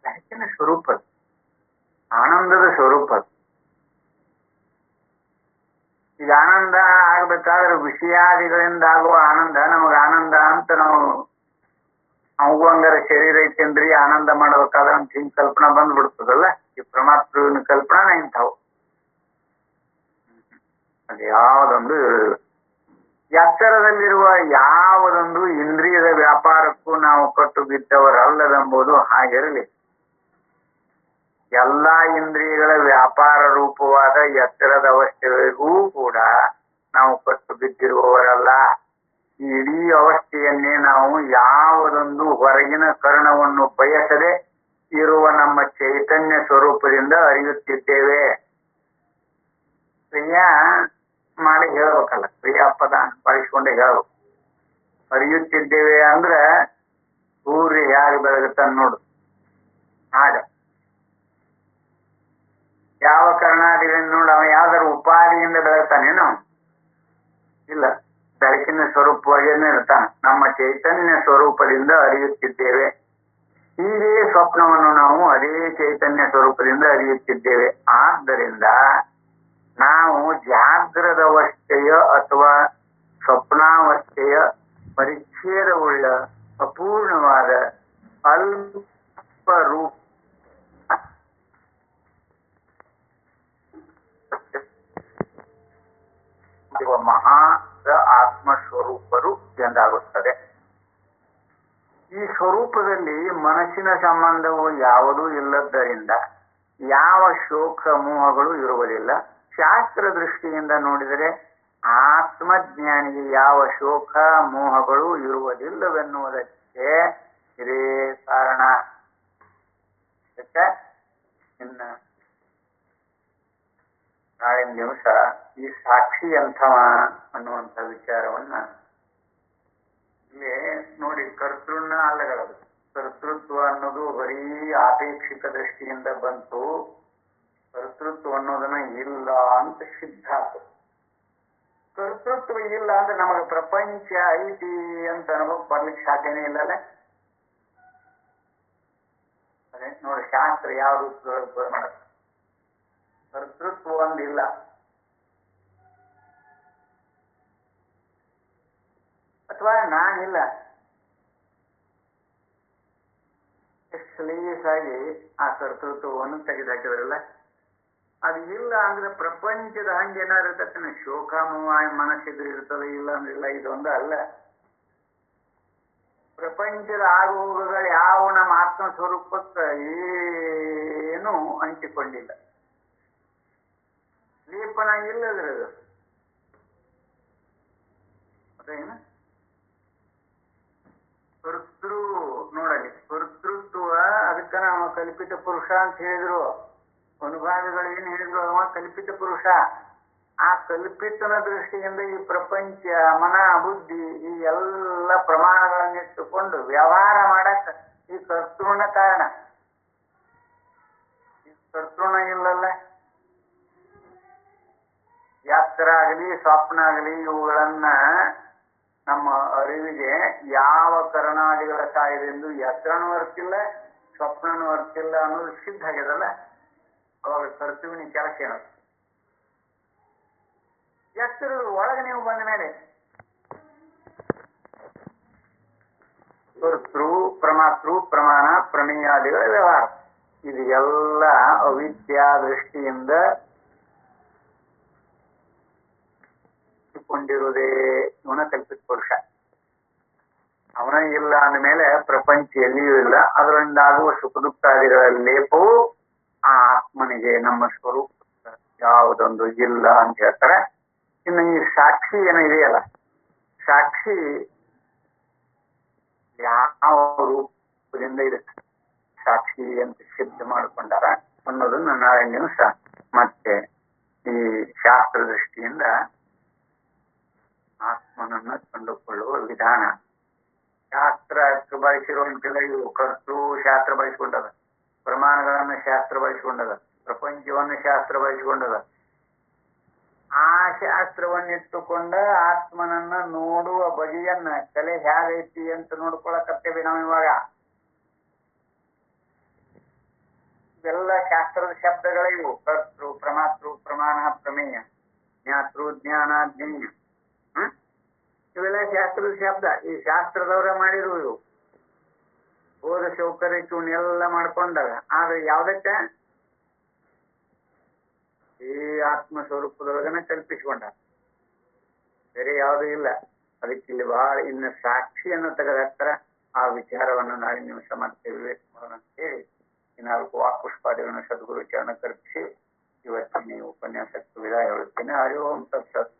ಬೆಳಕಿನ ಸ್ವರೂಪ, ಆನಂದದ ಸ್ವರೂಪ. ಈಗ ಆನಂದ ಆಗ್ಬೇಕಾದ್ರೆ ವಿಷಯಾದಿಗಳಿಂದ ಆಗುವ ಆನಂದ ನಮಗ ಆನಂದ ಅಂತ ನಾವು ಅವು ಹಂಗಾರ ಶರೀರ ಐತೇನ್ರಿ ಆನಂದ ಮಾಡ್ಬೇಕಾದ್ರೆ ಅಂತ ಹಿಂಗ್ ಕಲ್ಪನಾ ಬಂದ್ಬಿಡ್ತದಲ್ಲ. ಈ ಪರಮಾತ್ಮನ ಕಲ್ಪನಾ ಇಂಥವು. ಅದು ಯಾವುದೊಂದು ಎಚ್ಚರದಲ್ಲಿರುವ ಯಾವುದೊಂದು ಇಂದ್ರಿಯದ ವ್ಯಾಪಾರಕ್ಕೂ ನಾವು ಕಟ್ಟು ಬಿದ್ದವರಲ್ಲದೆಂಬುದು ಹಾಗಿರಲಿ. ಎಲ್ಲಾ ಇಂದ್ರಿಯಗಳ ವ್ಯಾಪಾರ ರೂಪವಾದ ಎಚ್ಚರದ ಅವಸ್ಥೆಗಳಿಗೂ ಕೂಡ ನಾವು ಕಟ್ಟು ಬಿದ್ದಿರುವವರಲ್ಲ. ಈ ಇಡೀ ಅವಸ್ಥೆಯನ್ನೇ ನಾವು ಯಾವುದೊಂದು ಹೊರಗಿನ ಕರ್ಣವನ್ನು ಬಯಸದೆ ಇರುವ ನಮ್ಮ ಚೈತನ್ಯ ಸ್ವರೂಪದಿಂದ ಅರಿಯುತ್ತಿದ್ದೇವೆ. ಕ್ರಿಯಾ ಮಾಡಿ ಹೇಳ್ಬೇಕಲ್ಲ, ಕ್ರಿಯಾಪದ ಬಳಸಿಕೊಂಡೆ ಹೇಳ್ಬೇಕು. ಅರಿಯುತ್ತಿದ್ದೇವೆ ಅಂದ್ರೆ ಸೂರ್ಯ ಹೇಗೆ ಬೆಳಗುತ್ತಾನ ನೋಡು ಹಾಗ. ಯಾವ ಕರ್ಣಾದಿಗಳಿಂದ ನೋಡು, ಅವ ಯಾವ್ದಾರು ಉಪಾದಿಯಿಂದ ಬೆಳಗ್ತಾನೇನು? ಇಲ್ಲ, ಬೆಳಕಿನ ಸ್ವರೂಪವಾಗಿಯೇ ಇರ್ತಾನ. ನಮ್ಮ ಚೈತನ್ಯ ಸ್ವರೂಪದಿಂದ ಅರಿಯುತ್ತಿದ್ದೇವೆ. ಹೀಗೆ ಸ್ವಪ್ನವನ್ನು ನಾವು ಅದೇ ಚೈತನ್ಯ ಸ್ವರೂಪದಿಂದ ಅರಿಯುತ್ತಿದ್ದೇವೆ. ಆದ್ದರಿಂದ ನಾವು ಜಾಗ್ರದ ಅವಸ್ಥೆಯ ಅಥವಾ ಸ್ವಪ್ನಾವಸ್ಥೆಯ ಪರಿಚ್ಛೇದವುಳ್ಳ ಅಪೂರ್ಣವಾದ ಅಲ್ಪ ರೂಪ ಮಹಾ ಆತ್ಮ ಆತ್ಮ ಸ್ವರೂಪರು ಎಂದಾಗುತ್ತದೆ. ಈ ಸ್ವರೂಪದಲ್ಲಿ ಮನಸ್ಸಿನ ಸಂಬಂಧವು ಯಾವುದೂ ಇಲ್ಲದ್ದರಿಂದ ಯಾವ ಶೋಕ ಮೋಹಗಳು ಇರುವುದಿಲ್ಲ. ಶಾಸ್ತ್ರ ದೃಷ್ಟಿಯಿಂದ ನೋಡಿದರೆ ಆತ್ಮಜ್ಞಾನಿಗೆ ಯಾವ ಶೋಕ ಮೋಹಗಳು ಇರುವುದಿಲ್ಲವೆನ್ನುವುದಕ್ಕೆ ಇದೇ ಕಾರಣ. ಇನ್ನು ನಾಳಿನ ದಿವಸ ಈ ಸಾಕ್ಷಿ ಅಂಥವ ಅನ್ನುವಂಥ ವಿಚಾರವನ್ನ ಇಲ್ಲಿ ನೋಡಿ. ಕರ್ತೃನ ಅಲ್ಲಗಳದು. ಕರ್ತೃತ್ವ ಅನ್ನೋದು ಬರೀ ಆಪೇಕ್ಷಿಕ ದೃಷ್ಟಿಯಿಂದ ಬಂತು. ಕರ್ತೃತ್ವ ಅನ್ನೋದನ್ನ ಇಲ್ಲ ಅಂತ ಸಿದ್ಧ ಆಯ್ತು. ಕರ್ತೃತ್ವ ಇಲ್ಲ ಅಂದ್ರೆ ನಮಗೆ ಪ್ರಪಂಚ ಐತಿ ಅಂತ ಅನುಭವ ಬರ್ಲಿಕ್ಕೆ ಸಾಧ್ಯನೇ ಇಲ್ಲಲ್ಲ. ಅದೇ ನೋಡಿ, ಶಾಸ್ತ್ರ ಯಾವ ರೂಪದೊಳಗೆ ಮಾಡುತ್ತೆ. ಕರ್ತೃತ್ವ ಒಂದಿಲ್ಲ. ಅಥವಾ ನಾನಿಲ್ಲ. ಸಲೀಸಾಗಿ ಆ ಕರ್ತೃತ್ವವನ್ನು ತೆಗೆದುಹಾಕಿದ್ರಲ್ಲ, ಅದು ಇಲ್ಲ ಅಂದ್ರೆ ಪ್ರಪಂಚದ ಹಂಗೆ ಏನಾರು ಇರ್ತದೆ. ಶೋಕ ಮೋಹ ಮನಸ್ಸಿದ್ರೆ ಇರ್ತದೆ, ಇಲ್ಲ ಅಂದ್ರೆ ಇಲ್ಲ. ಇದೊಂದು ಅಲ್ಲ. ಪ್ರಪಂಚದ ಆಗುಹೋಗುಗಳು ಯಾವ ನಮ್ಮ ಆತ್ಮ ಸ್ವರೂಪಕ್ಕೆ ಏನೂ ಅಂಟಿಕೊಂಡಿಲ್ಲ. ಲೇಪನ ಇಲ್ಲದ್ರದು ಅದೇನು ಕರ್ತೃ ನೋಡಲಿ. ಕರ್ತೃತ್ವ ಅದಕ್ಕ ನಾವು ಕಲ್ಪಿತ ಪುರುಷ ಅಂತ ಹೇಳಿದ್ರು. ಅನುಭಾವಿಗಳು ಏನ್ ಹೇಳಿದ್ರು, ಅವ ಕಲ್ಪಿತ ಪುರುಷ. ಆ ಕಲ್ಪಿತನ ದೃಷ್ಟಿಯಿಂದ ಈ ಪ್ರಪಂಚ, ಮನ, ಬುದ್ಧಿ ಈ ಎಲ್ಲ ಪ್ರಮಾಣಗಳನ್ನಿಟ್ಟುಕೊಂಡು ವ್ಯವಹಾರ ಮಾಡಕ್ ಈ ಕರ್ತೃನ ಕಾರಣ. ಈ ಕರ್ತೃನ ಇಲ್ಲಲ್ಲ. ಯಾತ್ರ ಆಗಲಿ ಸ್ವಪ್ನ ಆಗಲಿ ಇವುಗಳನ್ನ ನಮ್ಮ ಅರಿವಿಗೆ ಯಾವ ಕರ್ಣಾದಿಗಳ ಸಹಾಯದಿಂದ ಎತ್ತರನೂ ಅರ್ತಿಲ್ಲ, ಸ್ವಪ್ನನೂ ಅರ್ತಿಲ್ಲ ಅನ್ನೋದು ಸಿದ್ಧ ಆಗ್ಯದಲ್ಲ. ಅವಾಗ ಕರ್ತೃವಿನ ಕೆಲಸ ಏನು? ಎತ್ತರದ ಒಳಗೆ ನೀವು ಬಂದ ಮೇಲೆ ಕರ್ತೃ ಪ್ರಮಾತೃ ಪ್ರಮಾಣ ಪ್ರಮೇಯಾದಿಗಳ ವ್ಯವಹಾರ ಇದು ಎಲ್ಲ ಅವಿದ್ಯಾ ದೃಷ್ಟಿಯಿಂದ ಕೊಂಡಿರುವುದೇ ಇವನ ಕಲ್ಪಿತ ಪುರುಷ. ಅವನ ಇಲ್ಲ ಅಂದಮೇಲೆ ಪ್ರಪಂಚ ಎಲ್ಲಿಯೂ ಇಲ್ಲ. ಅದರಿಂದ ಆಗುವ ಸುಖ ದುಃಖಾದಿಗಳ ಲೇಪವು ಆ ಆತ್ಮನಿಗೆ ನಮ್ಮ ಸ್ವರೂಪ ಯಾವುದೊಂದು ಇಲ್ಲ ಅಂತ ಹೇಳ್ತಾರೆ. ಇನ್ನು ಈ ಸಾಕ್ಷಿ ಏನೋ ಇದೆಯಲ್ಲ, ಸಾಕ್ಷಿ ಯಾವ ರೂಪದಿಂದ ಇದೆ, ಸಾಕ್ಷಿ ಅಂತ ಸಿದ್ಧ ಮಾಡಿಕೊಂಡಾರ ಅನ್ನೋದನ್ನ ನಾಳೆ ದಿವಸ ಮತ್ತೆ ಈ ಶಾಸ್ತ್ರ ದೃಷ್ಟಿಯಿಂದ ಆತ್ಮನನ್ನ ಕಂಡುಕೊಳ್ಳುವ ವಿಧಾನ. ಶಾಸ್ತ್ರ ಬಳಸಿರುವಂತೆಲ್ಲ ಇವು ಕರ್ತೃ ಶಾಸ್ತ್ರ ಬಳಸಿಕೊಂಡದ, ಪ್ರಮಾಣಗಳನ್ನ ಶಾಸ್ತ್ರ ಬಳಸಿಕೊಂಡದ, ಪ್ರಪಂಚವನ್ನು ಶಾಸ್ತ್ರ ಬಳಸಿಕೊಂಡದ. ಆ ಶಾಸ್ತ್ರವನ್ನಿಟ್ಟುಕೊಂಡ ಆತ್ಮನನ್ನ ನೋಡುವ ಬಗೆಯನ್ನ ಕಲೆ ಹೇಗೈತಿ ಅಂತ ನೋಡ್ಕೊಳಕತ್ತೇವೆ ನಾವು ಇವಾಗ. ಇವೆಲ್ಲ ಶಾಸ್ತ್ರದ ಶಬ್ದಗಳಿವು. ಕರ್ತೃ ಪ್ರಮಾತೃ ಪ್ರಮಾಣ ಪ್ರಮೇಯ ಜ್ಞಾತೃ ಜ್ಞಾನ ಜ್ಞೇಯ ಇವೆಲ್ಲ ಶಾಸ್ತ್ರದ ಶಬ್ದ. ಈ ಶಾಸ್ತ್ರದವರ ಮಾಡಿರು ಇವು. ಓದ ಸೌಕರ್ಯಕ್ಕೆ ಇವನ್ನೆಲ್ಲ ಮಾಡ್ಕೊಂಡಾಗ ಆದ್ರೆ ಯಾವ್ದಕ್ಕ ಈ ಆತ್ಮ ಸ್ವರೂಪದೊಳಗನ ಕಲ್ಪಿಸಿಕೊಂಡ, ಬೇರೆ ಯಾವುದೂ ಇಲ್ಲ. ಅದಕ್ಕೆ ಇಲ್ಲಿ ಬಹಳ ಇನ್ನು ಸಾಕ್ಷಿಯನ್ನು ತೆಗೆದತ್ತರ ಆ ವಿಚಾರವನ್ನು ನಾಳೆ ನಿಮಿಷ ಮಾಡ್ತೇವೆ ವಿವೇಕ ಮಾಡೋಣ ಅಂತ ಹೇಳಿ ಈ 4 ವಾಕ್ಪುಷ್ಪಾದಿಗಳನ್ನು ಸದ್ಗುರು ಚರಣ ಕಲ್ಪಿಸಿ ಇವತ್ತಿನ ಉಪನ್ಯಾಸಕ್ಕೆ ವಿದಾಯ ಹೇಳುತ್ತೇನೆ. ಹರಿ ಓಂ ತತ್ಸತ್.